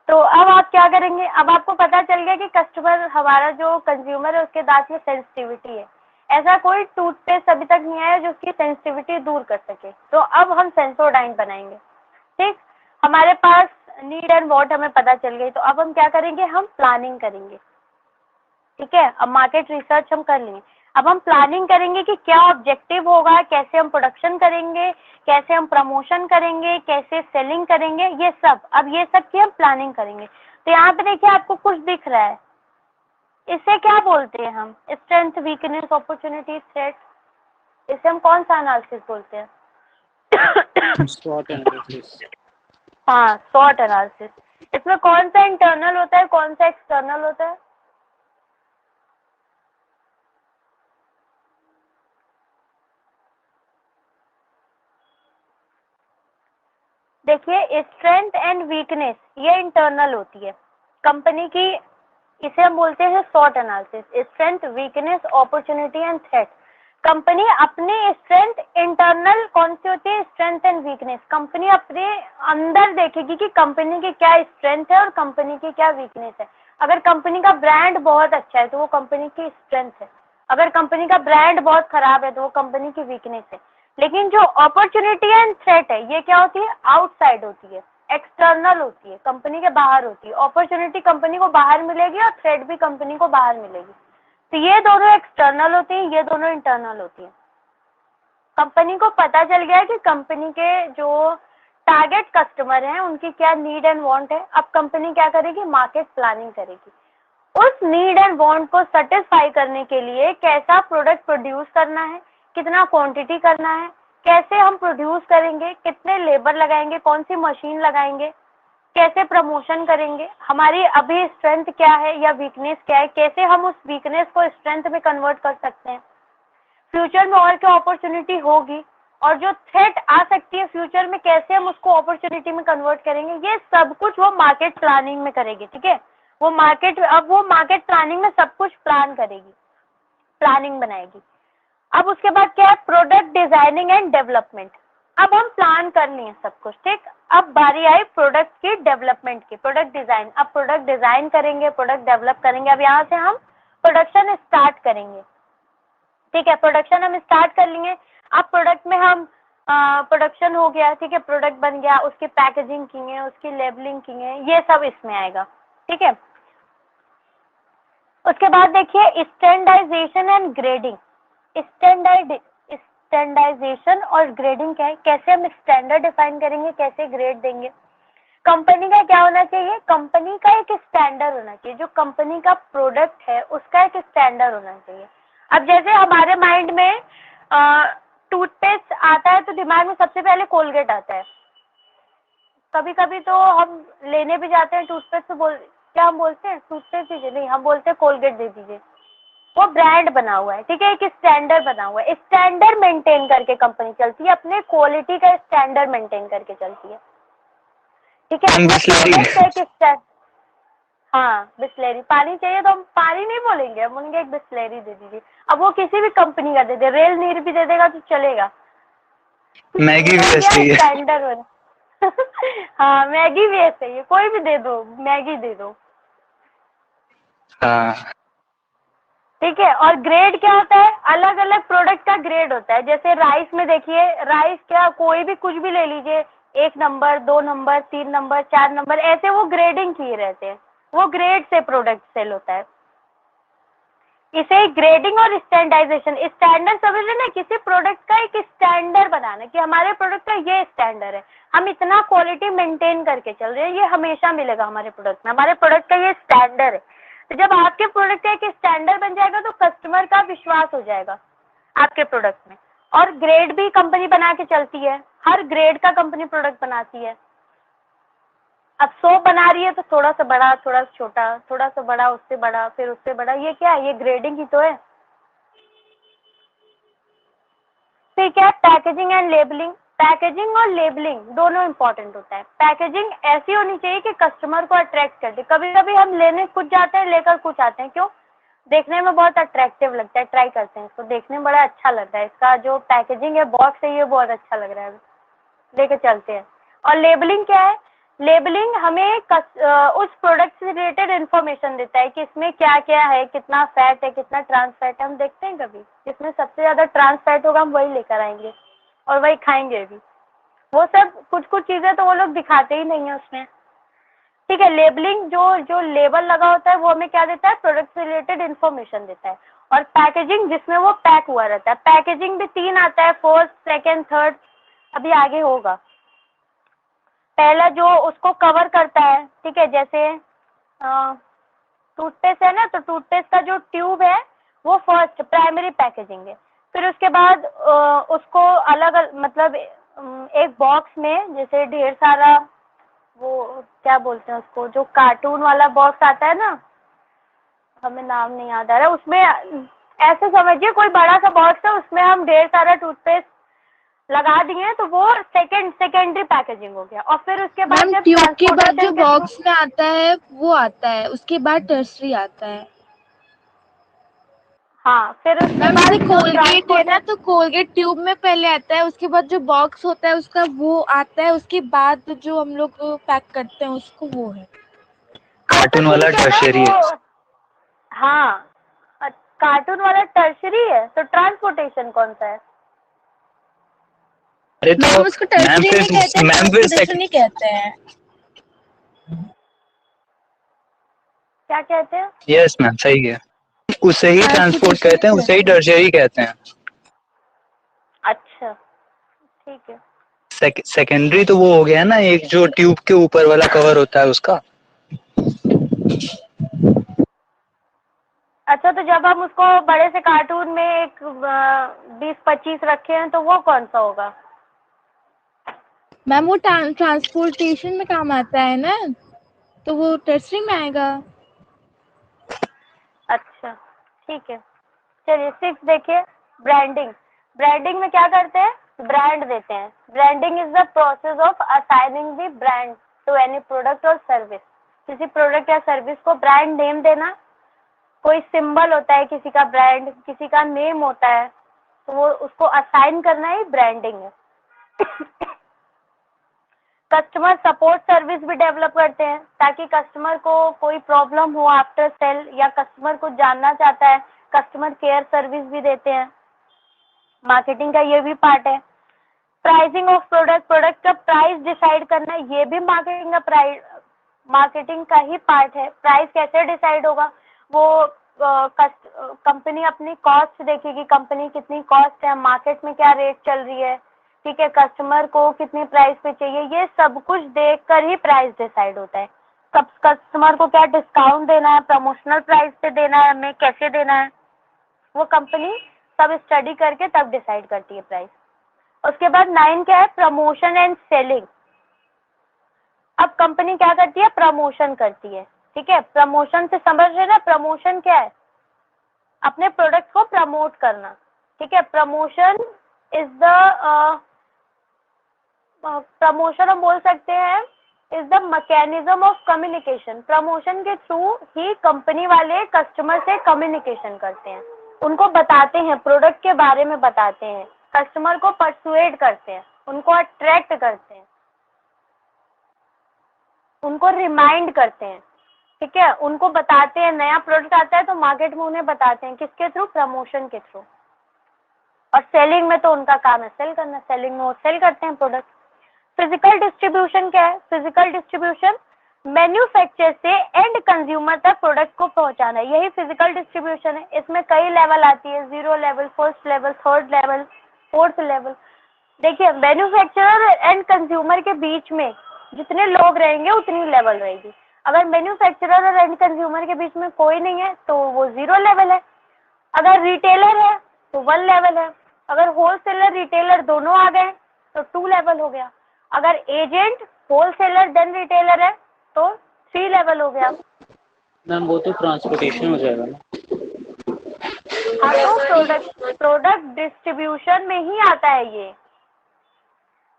तो अब आप क्या करेंगे? अब आपको पता चल गया कि कस्टमर, हमारा जो कंज्यूमर है उसके दांत में सेंसिटिविटी है। ऐसा कोई टूथपेस्ट अभी तक नहीं आया जो उसकी सेंसिटिविटी दूर कर सके। तो अब हम सेंसोडाइन बनाएंगे। ठीक, हमारे पास नीड एंड वॉट हमें पता चल गई। तो अब हम क्या करेंगे, हम प्लानिंग करेंगे। ठीक है, अब मार्केट रिसर्च हम कर लेंगे। अब हम प्लानिंग करेंगे कि क्या ऑब्जेक्टिव होगा, कैसे हम प्रोडक्शन करेंगे, कैसे हम प्रमोशन करेंगे, कैसे सेलिंग करेंगे, ये सब। अब ये सब की हम प्लानिंग करेंगे। तो यहाँ पे देखिए आपको कुछ दिख रहा है, इसे क्या बोलते हैं हम, स्ट्रेंथ, वीकनेस, अपॉर्चुनिटी, थ्रेट। इसे हम कौन सा एनालिसिस बोलते हैं? SWOT analysis. हाँ, SWOT एनालिसिस। इसमें कौन सा इंटरनल होता है, कौन सा एक्सटर्नल होता है? देखिए, स्ट्रेंथ एंड वीकनेस ये इंटरनल होती है कंपनी की। इसे हम बोलते हैं SWOT analysis. Strength, weakness, opportunity and threat. Company अपनी स्ट्रेंथ, इंटरनल कौन सी होती है, स्ट्रेंथ एंड वीकनेस। कंपनी अपने अंदर देखेगी कि कंपनी की क्या स्ट्रेंथ है और कंपनी की क्या वीकनेस है। अगर कंपनी का ब्रांड बहुत अच्छा है तो वो कंपनी की स्ट्रेंथ है, अगर कंपनी का ब्रांड बहुत खराब है तो वो कंपनी की वीकनेस है। लेकिन जो अपॉर्चुनिटी एंड थ्रेट है ये क्या होती है, आउटसाइड होती है, एक्सटर्नल होती है, कंपनी के बाहर होती है। अपॉर्चुनिटी कंपनी को बाहर मिलेगी और थ्रेट भी कंपनी को बाहर मिलेगी। तो ये दोनों एक्सटर्नल होती हैं, ये दोनों इंटरनल होती हैं। कंपनी को पता चल गया है कि कंपनी के जो टारगेट कस्टमर हैं उनकी क्या नीड एंड वांट है। अब कंपनी क्या करेगी, मार्केट प्लानिंग करेगी। उस नीड एंड वांट को सेटिस्फाई करने के लिए कैसा प्रोडक्ट प्रोड्यूस करना है, कितना क्वांटिटी करना है, कैसे हम प्रोड्यूस करेंगे, कितने लेबर लगाएंगे, कौन सी मशीन लगाएंगे, कैसे प्रमोशन करेंगे, हमारी अभी स्ट्रेंथ क्या है या वीकनेस क्या है, कैसे हम उस वीकनेस को स्ट्रेंथ में कन्वर्ट कर सकते हैं, फ्यूचर में और क्या अपॉर्चुनिटी होगी, और जो थ्रेट आ सकती है फ्यूचर में कैसे हम उसको अपॉर्चुनिटी में कन्वर्ट करेंगे। ये सब कुछ वो मार्केट प्लानिंग में करेगी। ठीक है, वो मार्केट प्लानिंग में सब कुछ प्लान करेगी, प्लानिंग बनाएगी। अब उसके बाद क्या है, प्रोडक्ट डिजाइनिंग एंड डेवलपमेंट। अब हम प्लान कर लिए सब कुछ। ठीक, अब बारी आई प्रोडक्ट की डेवलपमेंट की, प्रोडक्ट डिजाइन। अब प्रोडक्ट डिजाइन करेंगे, प्रोडक्ट डेवलप करेंगे। अब यहाँ से हम प्रोडक्शन स्टार्ट करेंगे। ठीक है, प्रोडक्शन हम स्टार्ट कर लेंगे। अब प्रोडक्ट में हम प्रोडक्शन हो गया, ठीक है, प्रोडक्ट बन गया, उसकी पैकेजिंग की है, उसकी लेबलिंग की है, ये सब इसमें आएगा। ठीक है, उसके बाद देखिए स्टैंडर्डाइजेशन एंड ग्रेडिंग। स्टैंडर्डाइजेशन और ग्रेडिंग क्या है, कैसे हम स्टैंडर्ड डिफाइन करेंगे, कैसे ग्रेड देंगे। कंपनी का क्या होना चाहिए, कंपनी का एक स्टैंडर्ड होना चाहिए। जो कंपनी का प्रोडक्ट है उसका एक स्टैंडर्ड होना चाहिए। अब जैसे हमारे माइंड में टूथपेस्ट आता है तो दिमाग में सबसे पहले कोलगेट आता है। कभी कभी तो हम लेने भी जाते हैं टूथपेस्ट तो क्या हम बोलते हैं, टूथपेस्ट दीजिए, नहीं, हम बोलते हैं कोलगेट दे दीजिए। वो ब्रांड बना हुआ है, ठीक है, एक स्टैंडर्ड बना हुआ है। स्टैंडर्ड मेंटेन करके कंपनी चलती है, अपने क्वालिटी का स्टैंडर्ड मेंटेन करके चलती है। ठीक है, हाँ, बिस्लेरी पानी चाहिए तो हम पानी नहीं बोलेंगे, हम बोलेंगे एक बिस्लेरी दे दीजिए। अब वो किसी भी कंपनी का दे दे, रेल नीर भी दे देगा तो चलेगा। मैगी भी ऐसे ही है। स्टैंडर्ड हो हाँ, मैगी भी ऐसे ही है, कोई भी दे दो, मैगी दे दो। हाँ, ठीक है, और ग्रेड क्या होता है, अलग अलग प्रोडक्ट का ग्रेड होता है। जैसे राइस में देखिए, राइस क्या, कोई भी कुछ भी ले लीजिए, 1 नंबर, 2 नंबर, 3 नंबर, 4 नंबर, ऐसे वो ग्रेडिंग किए रहते हैं। वो ग्रेड से प्रोडक्ट सेल होता है। इसे ग्रेडिंग और स्टैंडर्डाइजेशन, स्टैंडर्ड समझ लेना, किसी प्रोडक्ट का एक स्टैंडर्ड बनाना कि हमारे प्रोडक्ट का ये स्टैंडर्ड है, हम इतना क्वालिटी मेंटेन करके चल रहे हैं, ये हमेशा मिलेगा हमारे प्रोडक्ट में, हमारे प्रोडक्ट का ये स्टैंडर्ड है। तो जब आपके प्रोडक्ट का एक स्टैंडर्ड बन जाएगा तो कस्टमर का विश्वास हो जाएगा आपके प्रोडक्ट में। और ग्रेड भी कंपनी बना के चलती है, हर ग्रेड का कंपनी प्रोडक्ट बनाती है। अब 100 बना रही है तो थोड़ा सा बड़ा, थोड़ा सा छोटा, थोड़ा सा बड़ा, उससे बड़ा, फिर उससे बड़ा, ये क्या है, ये ग्रेडिंग ही तो है। फिर क्या है, पैकेजिंग एंड लेबलिंग। पैकेजिंग और लेबलिंग दोनों इंपॉर्टेंट होता है। पैकेजिंग ऐसी होनी चाहिए कि कस्टमर को अट्रैक्ट कर दे। कभी कभी हम लेने कुछ जाते हैं, लेकर कुछ आते हैं, क्यों, देखने में बहुत अट्रैक्टिव लगता है, ट्राई करते हैं इसको, देखने में बड़ा अच्छा लगता है, इसका जो पैकेजिंग है, बॉक्स है, ये बहुत अच्छा लग रहा है, लेके चलते हैं। और लेबलिंग क्या है, लेबलिंग हमें उस प्रोडक्ट से रिलेटेड इन्फॉर्मेशन देता है कि इसमें क्या क्या है, कितना फैट है, कितना ट्रांस फैट है। हम देखते हैं कभी जिसमें सबसे ज़्यादा ट्रांस फैट होगा हम वही लेकर आएंगे और वही खाएंगे भी। वो सब कुछ कुछ चीज़ें तो वो लोग दिखाते ही नहीं है उसमें। ठीक है, लेबलिंग जो लेबल लगा होता है वो हमें क्या देता है, प्रोडक्ट से रिलेटेड इन्फॉर्मेशन देता है। और पैकेजिंग जिसमें वो पैक हुआ रहता है, पैकेजिंग भी 3 आता है, फर्स्ट, सेकेंड, थर्ड, अभी आगे होगा। पहला जो उसको कवर करता है, ठीक है, जैसे टूथपेस्ट है ना, तो टूथपेस्ट का जो ट्यूब है वो फर्स्ट प्राइमरी पैकेजिंग है। फिर उसके बाद उसको अलग मतलब एक बॉक्स में जैसे ढेर सारा, वो क्या बोलते हैं उसको, जो कार्टून वाला बॉक्स आता है ना, हमें नाम नहीं याद आ रहा, उसमें ऐसे समझिए कोई बड़ा सा बॉक्स है, उसमें हम ढेर सारा टूथपेस्ट लगा दिए तो वो सेकेंडरी पैकेजिंग हो गया। और फिर उसके बाद मैम जब ट्यूब के बाद जो ट्रांसपोर्टेशन के बॉक्स में आता है वो आता है, उसके बाद टर्सरी आता है। हाँ, फिर उसके मैम बाद जैसे जो कोलगेट है ना, ट्रांसपोर्टेशन, तो कोलगेट ट्यूब में पहले आता है, उसके बाद जो बॉक्स होता है उसका वो आता है, उसके बाद जो हम लोग पैक करते हैं उसको वो है। वो तो कार्टून वाला ठीक है ना टर्शरी है। वो। हाँ, कार्टून वाला टर्शरी है, तो ट्रांसपोर्टेशन कौन सा है? अरे तो मैम उसको मैम टर्सरी फिर नहीं कहते हैं, मैम फिर ट्रांसपोर्टेशन ही कहते हैं। क्या कहते हैं? यस मैम सही है, उसे ही ट्रांसपोर्ट ट्रांसपोर्टेशन ही कहते हैं, उसे ही कहते हैं। टर्शरी कहते हैं। अच्छा, ठीक है। सेकेंडरी तो वो हो गया ना, एक जो ट्यूब के ऊपर वाला कवर होता है उसका। अच्छा, तो जब हम उसको बड़े से कार्टून में एक 20-25 रखे हैं तो वो कौन सा होगा? मैम वो ट्रांसपोर्टेशन में काम आता है ना, तो वो टर्सरी में आएगा। अच्छा, ठीक है। चलिए 6 देखिए, ब्रांडिंग। ब्रांडिंग में क्या करते हैं, ब्रांड देते हैं। Branding is the process of assigning the brand to any product और सर्विस। किसी प्रोडक्ट या सर्विस को ब्रांड नेम देना। कोई सिंबल होता है किसी का, ब्रांड किसी का नेम होता है, तो वो उसको असाइन करना ही ब्रांडिंग है। कस्टमर सपोर्ट सर्विस भी डेवलप करते हैं ताकि कस्टमर को कोई प्रॉब्लम हो आफ्टर सेल, या कस्टमर को जानना चाहता है, कस्टमर केयर सर्विस भी देते हैं। मार्केटिंग का ये भी पार्ट है। प्राइसिंग ऑफ प्रोडक्ट, प्रोडक्ट का प्राइस डिसाइड करना, ये भी मार्केटिंग का ही पार्ट है। प्राइस कैसे डिसाइड होगा, वो कंपनी अपनी कॉस्ट देखेगी, कंपनी कितनी कॉस्ट है, मार्केट में क्या रेट चल रही है, ठीक है, कस्टमर को कितनी प्राइस पे चाहिए, ये सब कुछ देखकर ही प्राइस डिसाइड होता है। कस्टमर को क्या डिस्काउंट देना है, प्रमोशनल प्राइस पे देना है, हमें कैसे देना है, वो कंपनी सब स्टडी करके तब डिसाइड करती है प्राइस। उसके बाद 9 क्या है, प्रमोशन एंड सेलिंग। अब कंपनी क्या करती है, प्रमोशन करती है, ठीक है। प्रमोशन से समझ रहे ना, प्रमोशन क्या है, अपने प्रोडक्ट को प्रमोट करना, ठीक है। प्रमोशन इज द प्रमोशन हम बोल सकते हैं is the mechanism of communication. Promotion के थ्रू ही कंपनी वाले कस्टमर से कम्युनिकेशन करते हैं, उनको बताते हैं, प्रोडक्ट के बारे में बताते हैं, कस्टमर को परसुएड करते हैं, उनको अट्रैक्ट करते हैं, उनको रिमाइंड करते हैं, ठीक है, उनको बताते हैं। नया प्रोडक्ट आता है तो मार्केट में उन्हें बताते हैं, किसके थ्रू, प्रमोशन के थ्रू। और सेलिंग में तो उनका काम है सेल करना, सेलिंग में वो सेल करते हैं प्रोडक्ट। फिजिकल डिस्ट्रीब्यूशन क्या है, फिजिकल डिस्ट्रीब्यूशन मैन्युफैक्चर से एंड कंज्यूमर तक प्रोडक्ट को पहुंचाना, यही फिजिकल डिस्ट्रीब्यूशन है। इसमें कई लेवल आती है, 0 level, first level, third level, fourth level. देखिए, मैन्युफैक्चरर एंड कंज्यूमर के बीच में जितने लोग रहेंगे उतनी लेवल रहेगी। अगर मैन्युफैक्चरर और एंड कंज्यूमर के बीच में कोई नहीं है तो वो 0 लेवल है। अगर रिटेलर है तो 1 लेवल है। अगर होलसेलर रिटेलर दोनों आ गए तो 2 लेवल हो गया। अगर एजेंट होलसेलर देन रिटेलर है तो 3 लेवल हो गया। मैम वो तो ट्रांसपोर्टेशन हो जाएगा ना। हाँ, तो प्रोडक्ट डिस्ट्रीब्यूशन में ही आता है ये।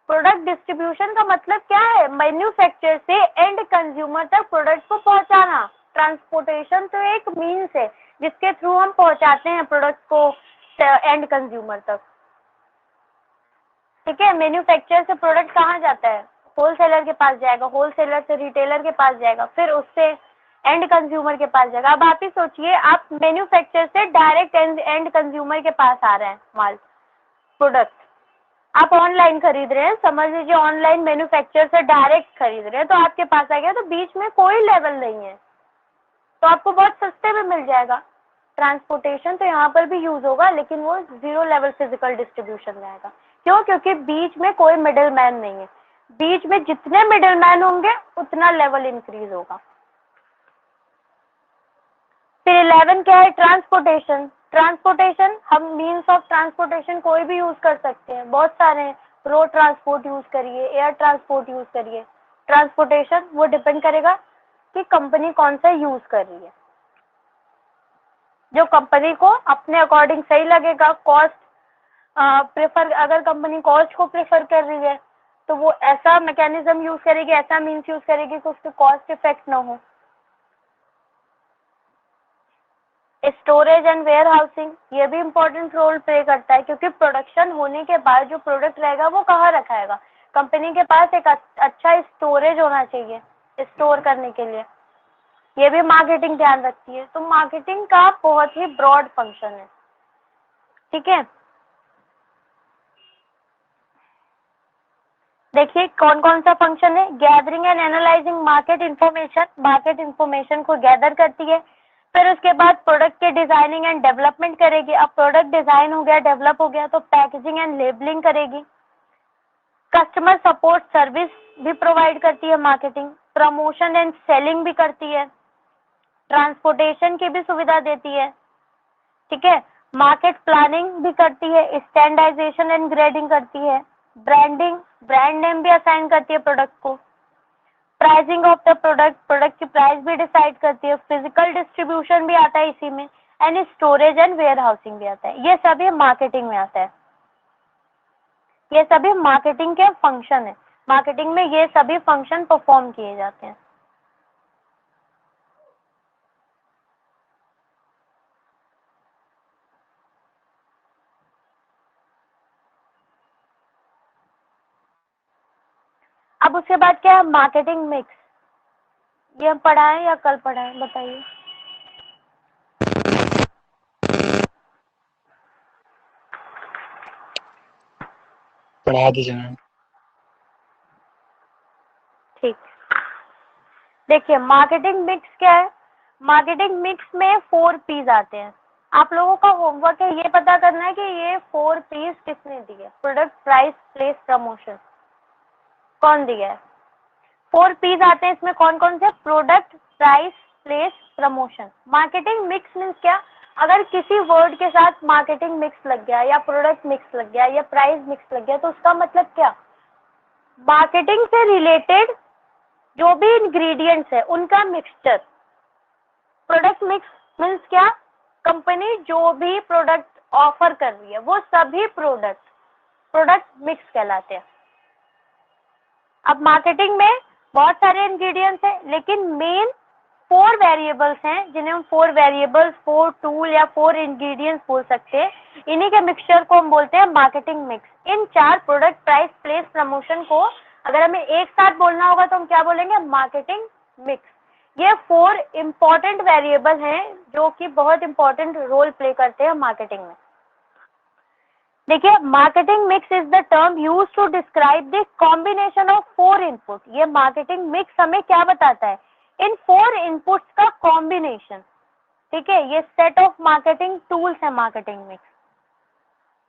प्रोडक्ट डिस्ट्रीब्यूशन का मतलब क्या है, मैन्युफैक्चर से एंड कंज्यूमर तक प्रोडक्ट को पहुंचाना। ट्रांसपोर्टेशन तो एक मीन्स है जिसके थ्रू हम पहुंचाते हैं प्रोडक्ट को एंड कंज्यूमर तक, ठीक है। मैन्युफैक्चर से प्रोडक्ट कहाँ जाता है, होलसेलर के पास जाएगा, होलसेलर से रिटेलर के पास जाएगा, फिर उससे एंड कंज्यूमर के पास जाएगा। अब आप ही सोचिए, आप मैन्युफैक्चर से डायरेक्ट एंड कंज्यूमर के पास आ रहे हैं माल, प्रोडक्ट आप ऑनलाइन खरीद रहे हैं, समझ लीजिए ऑनलाइन मैन्युफैक्चर से डायरेक्ट खरीद रहे हैं, तो आपके पास आ गया, तो बीच में कोई लेवल नहीं है, तो आपको बहुत सस्ते में मिल जाएगा। ट्रांसपोर्टेशन तो यहाँ पर भी यूज होगा, लेकिन वो 0 लेवल फिजिकल डिस्ट्रीब्यूशन रहेगा। क्यों? क्योंकि बीच में कोई मिडिल मैन नहीं है, बीच में जितने मिडिल मैन होंगे उतना लेवल इंक्रीज होगा। फिर 11 क्या है? ट्रांसपोर्टेशन। ट्रांसपोर्टेशन हम मीन्स ऑफ ट्रांसपोर्टेशन कोई भी यूज कर सकते हैं, बहुत सारे हैं। रोड ट्रांसपोर्ट यूज करिए, एयर ट्रांसपोर्ट यूज करिए। ट्रांसपोर्टेशन वो डिपेंड करेगा कि कंपनी कौन सा यूज कर रही है, जो कंपनी को अपने अकॉर्डिंग सही लगेगा। कॉस्ट प्रेफर, अगर कंपनी कॉस्ट को प्रेफर कर रही है तो वो ऐसा मैकेनिज्म यूज करेगी, ऐसा मीन्स यूज करेगी कि उसके कॉस्ट इफेक्ट ना हो। स्टोरेज एंड वेयर हाउसिंग, ये भी इम्पोर्टेंट रोल प्ले करता है, क्योंकि प्रोडक्शन होने के बाद जो प्रोडक्ट रहेगा वो कहाँ रखाएगा। कंपनी के पास एक अच्छा स्टोरेज होना चाहिए स्टोर करने के लिए, ये भी मार्केटिंग ध्यान रखती है। तो मार्केटिंग का बहुत ही ब्रॉड फंक्शन है, ठीक है। देखिए कौन कौन सा फंक्शन है। Gathering and analysing market information, market information को गैदर करती है। फिर उसके बाद प्रोडक्ट के डिजाइनिंग एंड डेवलपमेंट करेगी। अब प्रोडक्ट डिजाइन हो गया, डेवलप हो गया, तो पैकेजिंग एंड लेबलिंग करेगी। कस्टमर सपोर्ट सर्विस भी प्रोवाइड करती है मार्केटिंग। प्रमोशन एंड सेलिंग भी करती है, ट्रांसपोर्टेशन की भी सुविधा देती है, ठीक है। मार्केट प्लानिंग भी करती है, स्टैंडर्डाइजेशन एंड ग्रेडिंग करती है, ब्रांडिंग, ब्रांड नेम भी असाइन करती है प्रोडक्ट को, pricing of the product, product की प्राइस भी डिसाइड करती है, फिजिकल डिस्ट्रीब्यूशन भी आता है इसी में, and storage and warehousing भी आता है। ये सभी मार्केटिंग में आता है, ये सभी मार्केटिंग के फंक्शन है। मार्केटिंग में ये सभी फंक्शन परफॉर्म किए जाते हैं। अब उसके बाद क्या है? Marketing mix. ये हम पढ़ा है या कल पढ़ा है, बताइए। पढ़ा दीजिए मैम। ठीक, देखिए मार्केटिंग मिक्स क्या है। मार्केटिंग मिक्स में 4 पीस आते हैं। आप लोगों का होमवर्क है ये पता करना है कि ये 4 पीस किसने दिए। प्रोडक्ट, प्राइस, प्लेस, प्रमोशन, कौन दिया है? 4 पीस आते हैं इसमें। कौन कौन से? Product, price, place, promotion. Marketing mix means क्या? अगर किसी वर्ड के साथ मार्केटिंग मिक्स लग गया, या प्रोडक्ट मिक्स लग गया, या प्राइस मिक्स लग गया, तो उसका मतलब क्या? मार्केटिंग से रिलेटेड जो भी इंग्रेडिएंट्स है उनका मिक्सचर। प्रोडक्ट मिक्स मीन्स क्या? कंपनी जो भी प्रोडक्ट ऑफर कर रही है वो सभी प्रोडक्ट मिक्स कहलाते हैं। अब मार्केटिंग में बहुत सारे इंग्रेडिएंट्स हैं, लेकिन मेन 4 वेरिएबल्स हैं, जिन्हें हम 4 वेरिएबल्स, 4 टूल या 4 इंग्रेडिएंट्स बोल सकते हैं। इन्हीं के मिक्सचर को हम बोलते हैं मार्केटिंग मिक्स। इन 4 प्रोडक्ट, प्राइस, प्लेस, प्रमोशन को अगर हमें एक साथ बोलना होगा तो हम क्या बोलेंगे? Marketing mix. ये 4 इम्पॉर्टेंट वेरिएबल हैं जो कि बहुत इंपॉर्टेंट रोल प्ले करते हैं मार्केटिंग में। देखिए marketing mix is the term use to describe the combination of 4 input. ये मार्केटिंग मिक्स हमें क्या बताता है? इन 4 इनपुट्स का कॉम्बिनेशन, ठीक है। ये सेट ऑफ मार्केटिंग टूल्स है। मार्केटिंग मिक्स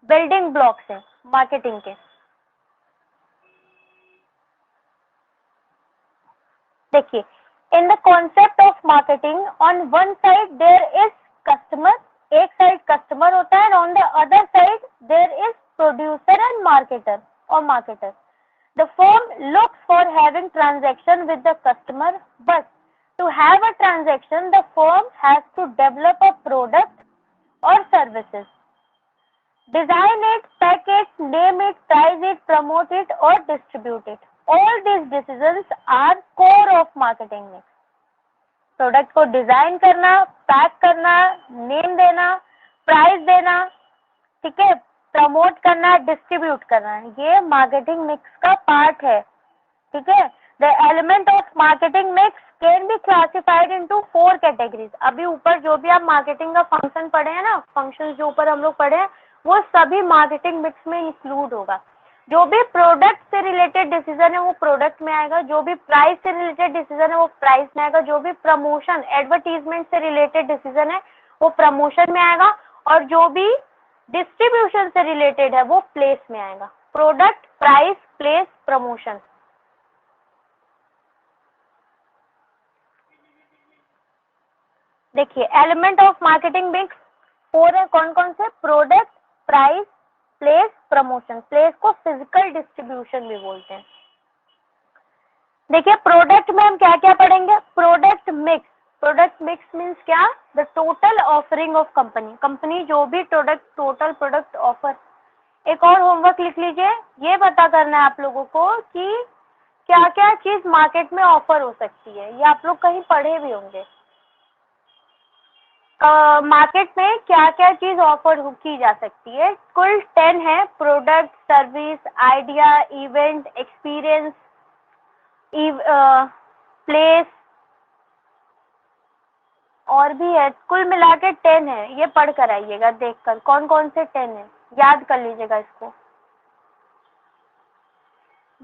बिल्डिंग ब्लॉक्स है मार्केटिंग के। देखिए, in the concept of marketing, on one side there is customer, एक साइड कस्टमर होता है, on the other side there is producer and marketer और marketer. The firm looks for having transaction with the customer, but to have a transaction, the firm has to develop a product or services. Design it, pack it, name it, price it, promote it or distribute it. All these decisions are core of marketing mix. Product को design करना, pack करना, name देना, price देना, ठीक है, promote करना, distribute करना, ये मार्केटिंग मिक्स का पार्ट है। ठीक है। The element of marketing mix can be classified into 4 categories. अभी ऊपर जो भी आप मार्केटिंग का फंक्शन पढ़े हैं ना, फंक्शन जो ऊपर हम लोग पढ़े हैं, वो सभी मार्केटिंग मिक्स में इंक्लूड होगा। जो भी प्रोडक्ट से रिलेटेड डिसीजन है वो प्रोडक्ट में आएगा, जो भी प्राइस से रिलेटेड डिसीजन है वो प्राइस में आएगा, जो भी प्रमोशन एडवर्टीजमेंट से रिलेटेड डिसीजन है वो प्रमोशन में आएगा, और जो भी डिस्ट्रीब्यूशन से रिलेटेड है वो प्लेस में आएगा। Product, price, place, promotion. देखिए एलिमेंट ऑफ मार्केटिंग मिक्स 4 है। कौन कौन से? Product, price, place, promotion. Place को फिजिकल डिस्ट्रीब्यूशन भी बोलते हैं। देखिए प्रोडक्ट में हम क्या क्या पढ़ेंगे? Product mix. Product mix means क्या? The total offering of company. Company जो भी प्रोडक्ट, टोटल प्रोडक्ट ऑफर। एक और होमवर्क लिख लीजिए, ये पता करना है आप लोगों को कि क्या क्या चीज मार्केट में ऑफर हो सकती है। ये आप लोग कहीं पढ़े भी होंगे। मार्केट में क्या क्या चीज ऑफर की जा सकती है। कुल 10 है। Product, service, idea, event, experience, place और भी है। कुल मिला के 10 है। ये पढ़ कर आइएगा देखकर कौन कौन से 10 है, याद कर लीजिएगा इसको।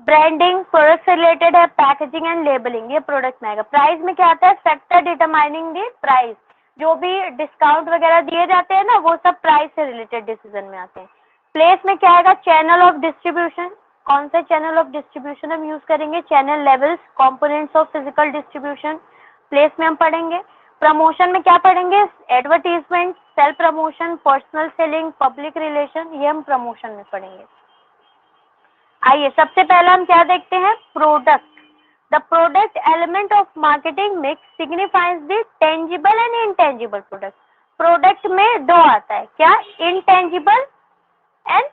ब्रांडिंग प्रोडक्ट से रिलेटेड है। पैकेजिंग एंड लेबलिंग ये प्रोडक्ट में आएगा। प्राइस में क्या आता है? Factor determining the price. जो भी डिस्काउंट वगैरह दिए जाते हैं ना, वो सब प्राइस से रिलेटेड डिसीजन में आते हैं। प्लेस में क्या आएगा? Channel of distribution. कौन से चैनल ऑफ डिस्ट्रीब्यूशन हम यूज करेंगे? Channel, levels, components of physical distribution place में हम पढ़ेंगे। प्रमोशन में क्या पढ़ेंगे? Advertisement, self promotion, personal selling, public relation, ये हम प्रमोशन में पढ़ेंगे। आइए सबसे पहले हम क्या देखते हैं? Product. The product element of marketing mix signifies the tangible and intangible product. Product में दो आता है, क्या? Intangible and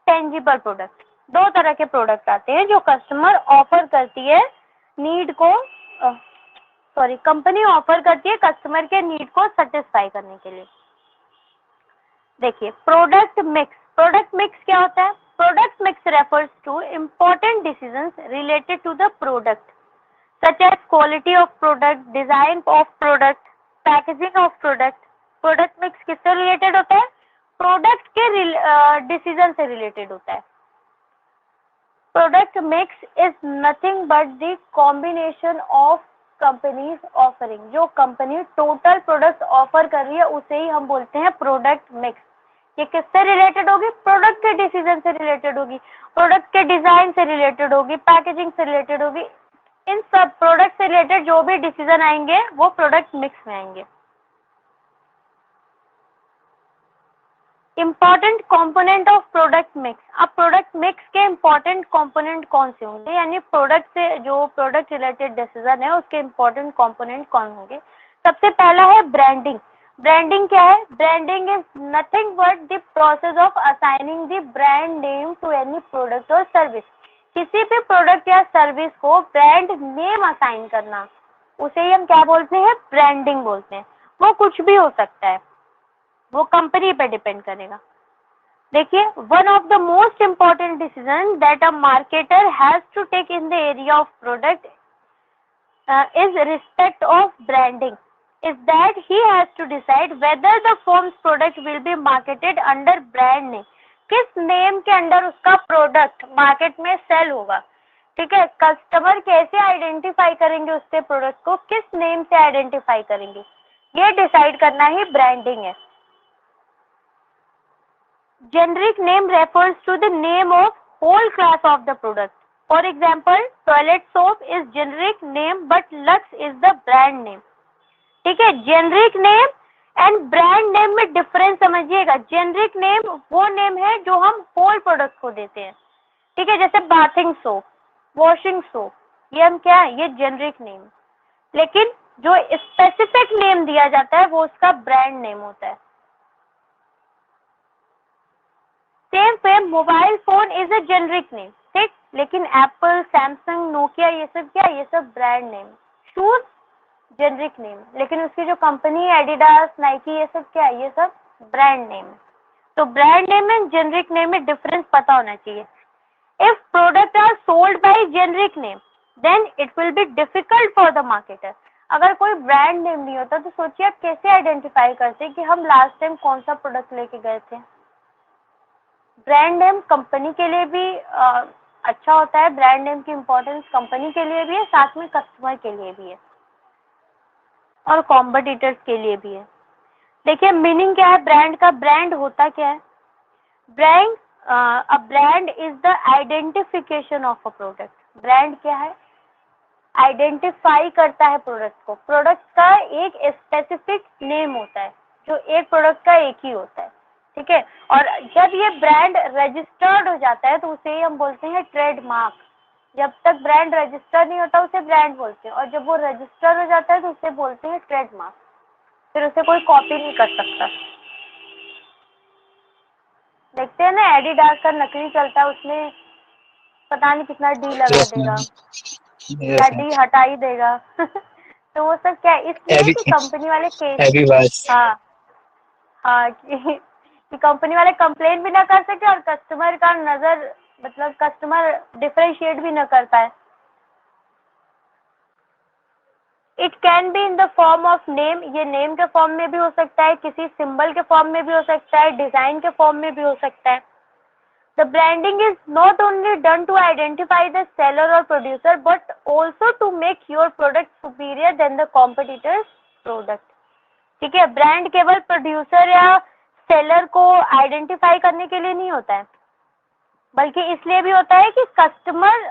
tangible product. दो तरह के प्रोडक्ट आते हैं जो कस्टमर ऑफर करती है नीड को, कंपनी ऑफर करती है कस्टमर के नीड को सेटिस्फाई करने के लिए। देखिए प्रोडक्ट मिक्स। प्रोडक्ट मिक्स क्या होता है? Product mix refers to important decisions related to the product such as quality of product, design of product, packaging of product. Product mix किससे रिलेटेड होता है? प्रोडक्ट के डिसीजन से रिलेटेड होता है। Product mix is nothing but the combination of companies offering. जो company total product offer कर रही है उसे ही हम बोलते हैं प्रोडक्ट मिक्स। ये किससे रिलेटेड होगी? प्रोडक्ट के डिसीजन से रिलेटेड होगी, प्रोडक्ट के डिजाइन से रिलेटेड होगी, पैकेजिंग से रिलेटेड होगी। इन सब प्रोडक्ट से रिलेटेड जो भी डिसीजन आएंगे वो प्रोडक्ट मिक्स में आएंगे। Important component of product mix. अब प्रोडक्ट मिक्स के इंपॉर्टेंट कंपोनेंट कौन से होंगे, यानी प्रोडक्ट से जो प्रोडक्ट रिलेटेड डिसीजन है उसके इंपॉर्टेंट कंपोनेंट कौन होंगे? सबसे पहला है ब्रांडिंग। ब्रांडिंग क्या है? Branding is nothing but the process of assigning the brand name to any product और सर्विस। किसी भी प्रोडक्ट या सर्विस को ब्रांड नेम असाइन करना, उसे ही हम क्या बोलते हैं? ब्रांडिंग बोलते हैं। वो कुछ भी हो सकता है, वो कंपनी पे डिपेंड करेगा। देखिए one of the most important decision that a marketer has to take in the area of product is respect of branding is that he has to decide whether the firm's product will be marketed under brand name। किस name के under उसका product market में cell होगा। ठीक है, customer कैसे identify करेंगे उसके प्रोडक्ट को, किस नेम से आइडेंटिफाई करेंगे, ये डिसाइड करना ही ब्रांडिंग है। Generic name refers to the name of whole class of the product. For example toilet soap is generic name but Lux is the brand name. ठीक है, generic name and brand name में difference समझिएगा। Generic name वो name है जो हम whole product को देते हैं। ठीक है, जैसे बाथिंग सोप, वॉशिंग सोप, ये हम क्या है? ये जेनरिक नेम। लेकिन जो स्पेसिफिक नेम दिया जाता है वो उसका ब्रांड नेम होता है। Same fame mobile phone is a generic name. ठीक, लेकिन एप्पल, सैमसंग, नोकिया ये सब क्या? ये सब brand name. Shoes generic name, लेकिन उसकी जो कंपनी है एडिडास, नाइकी, ये सब क्या है? ये सब ब्रांड नेम है। तो brand name and generic name में डिफरेंस पता होना चाहिए। If products are sold by generic name, then it will be difficult for the marketer. अगर कोई ब्रांड नेम नहीं होता तो सोचिए आप कैसे आइडेंटिफाई करते कि हम लास्ट टाइम कौन सा प्रोडक्ट लेके गए थे। ब्रांड नेम कंपनी के लिए भी अच्छा होता है, ब्रांड नेम की इम्पोर्टेंस कंपनी के लिए भी है, साथ में कस्टमर के लिए भी है और कॉम्पिटिटर्स के लिए भी है। देखिए मीनिंग क्या है ब्रांड का, ब्रांड होता क्या है? Brand a brand is the identification of a product. Brand क्या है? आइडेंटिफाई करता है प्रोडक्ट को। प्रोडक्ट का एक स्पेसिफिक नेम होता है जो एक प्रोडक्ट का एक ही होता है, ठीक है। और जब ये ब्रांड रजिस्टर्ड हो जाता है तो उसे ही हम बोलते हैं ट्रेडमार्क। जब तक ब्रांड रजिस्टर नहीं होता उसे ब्रांड बोलते हैं, और जब वो रजिस्टर हो जाता है तो उसे बोलते हैं ट्रेडमार्क। फिर उसे कोई कॉपी नहीं कर सकता। देखते हैं ना एडिडास का नकली चलता है, उसमें पता नहीं कितना डी लगा Yes, देगा ma'am. या Yes, ma'am. डी हटा ही देगा तो वो सब क्या है? इसलिए कि कंपनी वाले Heavy bars. हाँ हाँ कि कंपनी वाले कंप्लेन भी ना कर सके और कस्टमर का नजर मतलब कस्टमर डिफरेंशिएट भी ना कर पाए। It can be in the form of name, ये नेम के फॉर्म में भी हो सकता है, किसी सिंबल के फॉर्म में भी हो सकता है, डिजाइन के फॉर्म में भी हो सकता है। The branding is not only done to identify the seller or producer but also to make your product superior than the competitor's product. ठीक है, ब्रांड केवल प्रोड्यूसर या सेलर को आइडेंटिफाई करने के लिए नहीं होता है, बल्कि इसलिए भी होता है कि कस्टमर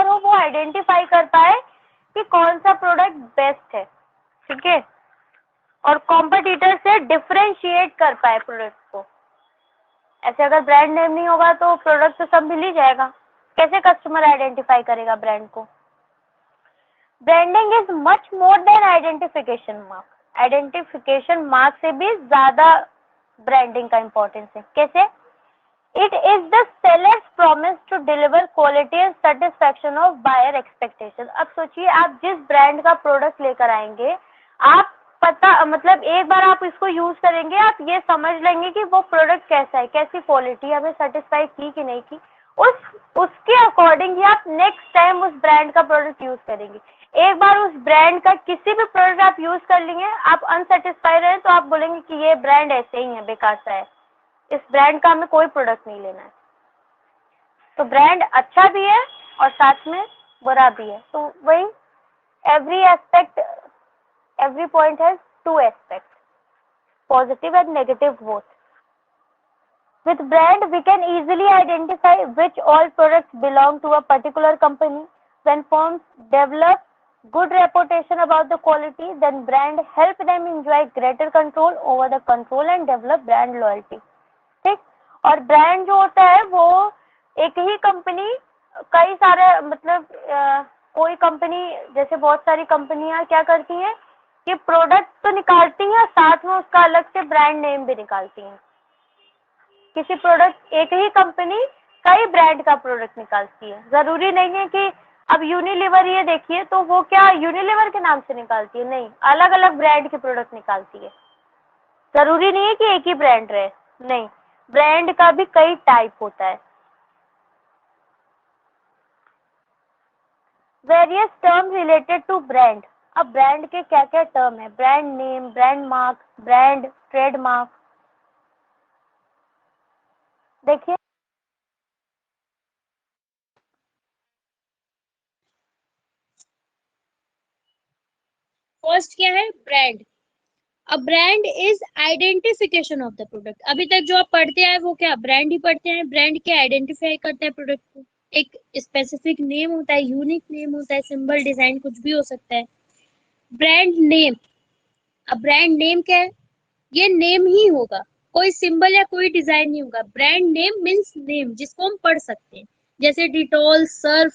हो वो आइडेंटिफाई कर पाए कि कौन सा प्रोडक्ट बेस्ट है, ठीक है, और कॉम्पिटिटर से डिफरेंशिएट कर पाए प्रोडक्ट को। ऐसे अगर ब्रांड नेम नहीं होगा तो प्रोडक्ट तो सब मिल ही जाएगा, कैसे कस्टमर आइडेंटिफाई करेगा ब्रांड को? Branding is much more than identification mark. Identification mark से भी ज्यादा ब्रांडिंग का इंपॉर्टेंस है। कैसे? It is the seller's promise to deliver quality and satisfaction of buyer expectation. अब सोचिए आप जिस ब्रांड का प्रोडक्ट लेकर आएंगे, आप पता मतलब एक बार आप इसको यूज करेंगे, आप ये समझ लेंगे कि वो प्रोडक्ट कैसा है, कैसी क्वालिटी हमें सेटिस्फाई की कि नहीं की, उसके अकॉर्डिंग ही आप नेक्स्ट टाइम उस ब्रांड का प्रोडक्ट यूज करेंगे। एक बार उस ब्रांड का किसी भी प्रोडक्ट आप यूज कर लेंगे, आप अनसेटिस्फाई रहे तो आप बोलेंगे कि ये ब्रांड ऐसे ही है, बेकार सा है, इस ब्रांड का हमें कोई प्रोडक्ट नहीं लेना है। तो ब्रांड अच्छा भी है और साथ में बुरा भी है। तो वही every point has two aspects, positive and negative both. With brand, we can easily identify which all products belong to a particular company. When firms develop good reputation about the quality, then brand help them enjoy greater control over the control and develop brand loyalty. ठीक? और brand जो होता है वो एक ही company कई सारे मतलब कोई कंपनी जैसे बहुत सारी कंपनियां क्या करती हैं कि प्रोडक्ट तो निकालती हैं, साथ में उसका अलग से ब्रांड नेम भी निकालती हैं। किसी प्रोडक्ट एक ही कंपनी कई ब्रांड का प्रोडक्ट निकालती है। जरूरी नहीं है कि अब यूनिलीवर ये देखिए तो वो क्या यूनिलीवर के नाम से निकालती है, नहीं, अलग अलग ब्रांड के प्रोडक्ट निकालती है। जरूरी नहीं है कि एक ही ब्रांड रहे, नहीं, ब्रांड का भी कई टाइप होता है। Various term related to brand. अब ब्रांड के क्या क्या टर्म है? Brand name, brand mark, brand trademark. देखिए फर्स्ट क्या है? Brand. A brand is identification of the product. अभी तक जो आप पढ़ते आए वो क्या ब्रांड ही पढ़ते हैं। ब्रांड क्या आइडेंटिफाई करता है प्रोडक्ट को, एक स्पेसिफिक नेम होता है, यूनिक नेम होता है, सिंबल, डिजाइन कुछ भी हो सकता है। Brand name. अब ब्रांड नेम क्या है? ये नेम ही होगा, कोई सिंबल या कोई डिजाइन नहीं होगा। ब्रांड नेम मीन्स नेम जिसको हम पढ़ सकते हैं, जैसे डिटॉल, सर्फ,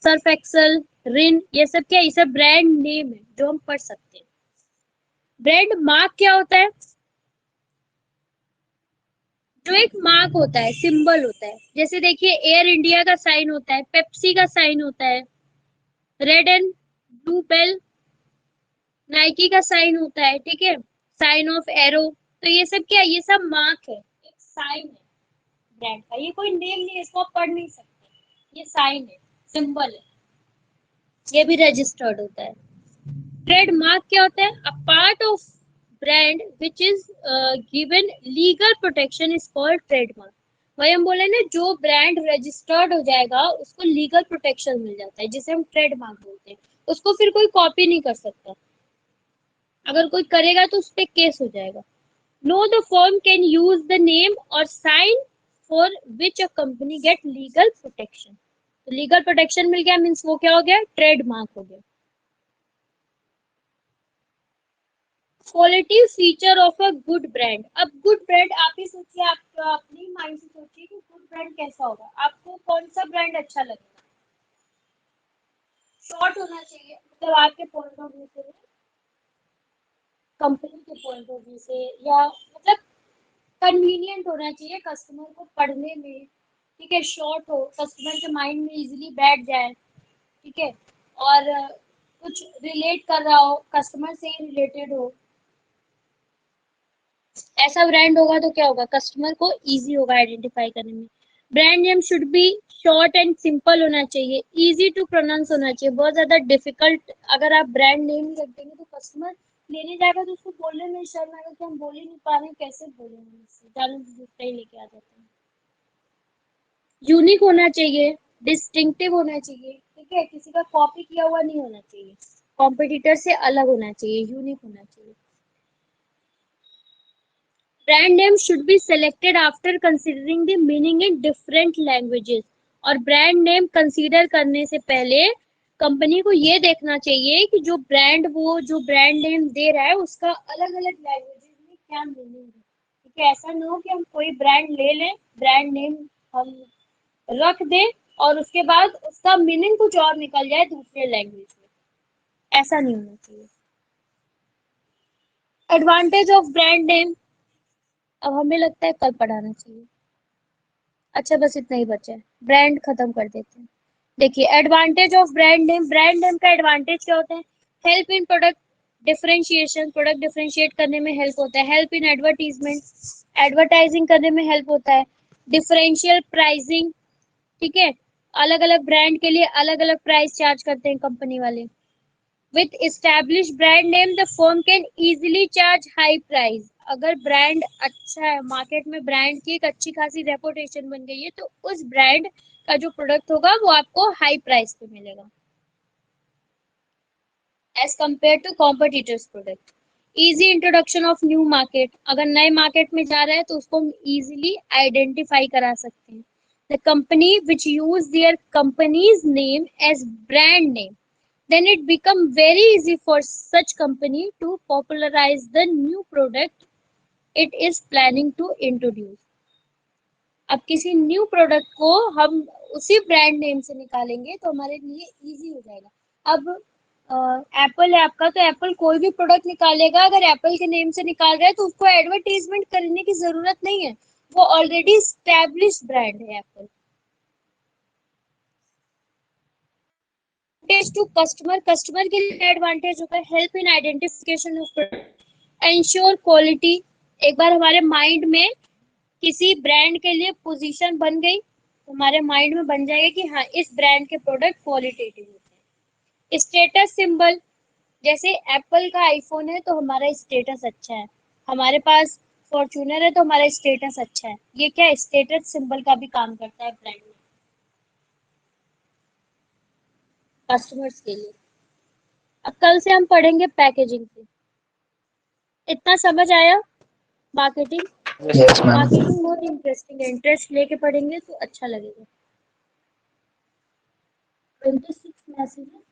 सर्फ एक्सल, रिन, ये सब क्या, ये सब ब्रांड नेम है जो हम पढ़ सकते हैं। ब्रांड मार्क क्या होता है? जो एक मार्क होता है, सिंबल होता है। जैसे देखिए एयर इंडिया का साइन होता है, पेप्सी का साइन होता है, red and blue bell, Nike का साइन होता है, ठीक है, साइन ऑफ एरो। तो ये सब क्या है? ये सब मार्क है, एक साइन है ब्रांड का, ये कोई नेम नहीं है, इसको आप पढ़ नहीं सकते, ये साइन है, सिंबल है, ये भी रजिस्टर्ड होता है। ट्रेडमार्क क्या होता है? A part of brand which is given legal protection is called trademark. वही हम बोले ना, जो ब्रांड रजिस्टर्ड हो जाएगा उसको लीगल प्रोटेक्शन मिल जाता है, जिसे हम ट्रेडमार्क बोलते हैं। उसको फिर कोई कॉपी नहीं कर सकता, अगर कोई करेगा तो उस पर केस हो जाएगा। No the firm can use the name or sign for which a company get legal protection. तो लीगल प्रोटेक्शन मिल गया, मीन्स वो क्या हो गया? ट्रेडमार्क हो गया। Quality feature of a good brand. अब गुड ब्रांड आप ही सोचिए, आप अपनी माइंड से सोचिए कि गुड ब्रांड कैसा होगा, आपको कौन सा ब्रांड अच्छा लगेगा? शॉर्ट होना चाहिए, मतलब आपके पॉइंट ऑफ व्यू से, कंपनी के पॉइंट ऑफ व्यू से, या मतलब कन्वीनियंट होना चाहिए कस्टमर को पढ़ने में, ठीक है। शॉर्ट हो, कस्टमर के माइंड में इजीली बैठ जाए, ठीक है। और कुछ रिलेट कर रहा हो, कस्टमर से ही रिलेटेड हो, ऐसा ब्रांड होगा तो क्या होगा? कस्टमर को इजी होगा आइडेंटिफाई करने में। Brand name should be short and simple होना चाहिए, इजी टू प्रोनाउंस होना चाहिए। बहुत ज्यादा डिफिकल्ट अगर आप ब्रांड नेम रख देंगे तो कस्टमर लेने जाएगा तो उसको बोलने में शर्म आएगा कि हम बोल ही नहीं पा रहे हैं, कैसे बोलेंगे, इससे जाने दूसरा ही लेके आ जाते हैं। यूनिक होना चाहिए, डिस्टिंक्टिव होना चाहिए, ठीक है, किसी का कॉपी किया हुआ नहीं होना चाहिए, कॉम्पिटिटर से अलग होना चाहिए, यूनिक होना चाहिए। Brand name should be selected after considering the meaning in different languages. और ब्रांड नेम कंसीडर करने से पहले कंपनी को ये देखना चाहिए कि जो ब्रांड, वो जो ब्रांड नेम दे रहा है उसका अलग अलग लैंग्वेजेस में क्या मीनिंग है, ठीक है। ऐसा ना हो कि हम कोई ब्रांड ले लें, ब्रांड नेम हम रख दें और उसके बाद उसका मीनिंग कुछ और निकल जाए दूसरे लैंग्वेज में, ऐसा नहीं होना चाहिए। एडवांटेज ऑफ ब्रांड नेम, अब हमें लगता है कल पढ़ाना चाहिए। अच्छा, बस इतना ही बचा है, ब्रांड खत्म कर देते हैं। देखिए, advantage of brand name. Brand name का एडवांटेज क्या होता है? Help in product differentiation, product differentiate करने में हेल्प होता है। हेल्प इन एडवर्टीजमेंट, एडवर्टाइजिंग करने में हेल्प होता है। डिफरेंशियल प्राइसिंग, ठीक है, अलग अलग ब्रांड के लिए अलग अलग प्राइस चार्ज करते हैं कंपनी वाले। With established brand name, the firm can easily charge high price. अगर ब्रांड अच्छा है, मार्केट में ब्रांड की एक अच्छी खासी रेपुटेशन बन गई है, तो उस ब्रांड का जो प्रोडक्ट होगा वो आपको हाई प्राइस पे मिलेगा as compare to competitors product. Easy introduction of new market, अगर नए मार्केट में जा रहा है तो उसको हम इजीली आइडेंटिफाई करा सकते हैं। The company which use their companies name as brand name, then it become very easy for such company to popularize the new product it is planning to introduce. अब किसी न्यू प्रोडक्ट को हम उसी brand name से निकालेंगे तो हमारे लिए इजी हो जाएगा। अब एप्पल है आपका, तो एप्पल कोई भी प्रोडक्ट निकालेगा, अगर एप्पल के नेम से निकाल रहा है तो उसको एडवर्टीजमेंट करने की जरूरत नहीं है, वो ऑलरेडी स्टैब्लिश ब्रांड है एप्पल। टू कस्टमर, कस्टमर के लिए एडवांटेज होगा help in identification of product, ensure quality. एक बार हमारे माइंड में किसी ब्रांड के लिए पोजीशन बन गई तो हमारे माइंड में बन जाएगा कि हाँ, इस ब्रांड के प्रोडक्ट क्वालिटेटिव होते हैं। स्टेटस सिंबल, जैसे एप्पल का आईफोन है तो हमारा स्टेटस अच्छा है, हमारे पास फॉर्च्यूनर है तो हमारा स्टेटस अच्छा है। ये क्या स्टेटस सिंबल का भी काम करता है ब्रांड में कस्टमर्स के लिए। अब कल से हम पढ़ेंगे पैकेजिंग पे। इतना समझ आया? Marketing, yes ma'am. मार्केटिंग बहुत इंटरेस्टिंग है, इंटरेस्ट लेके पढ़ेंगे तो अच्छा लगेगा। 26 मैसेजेस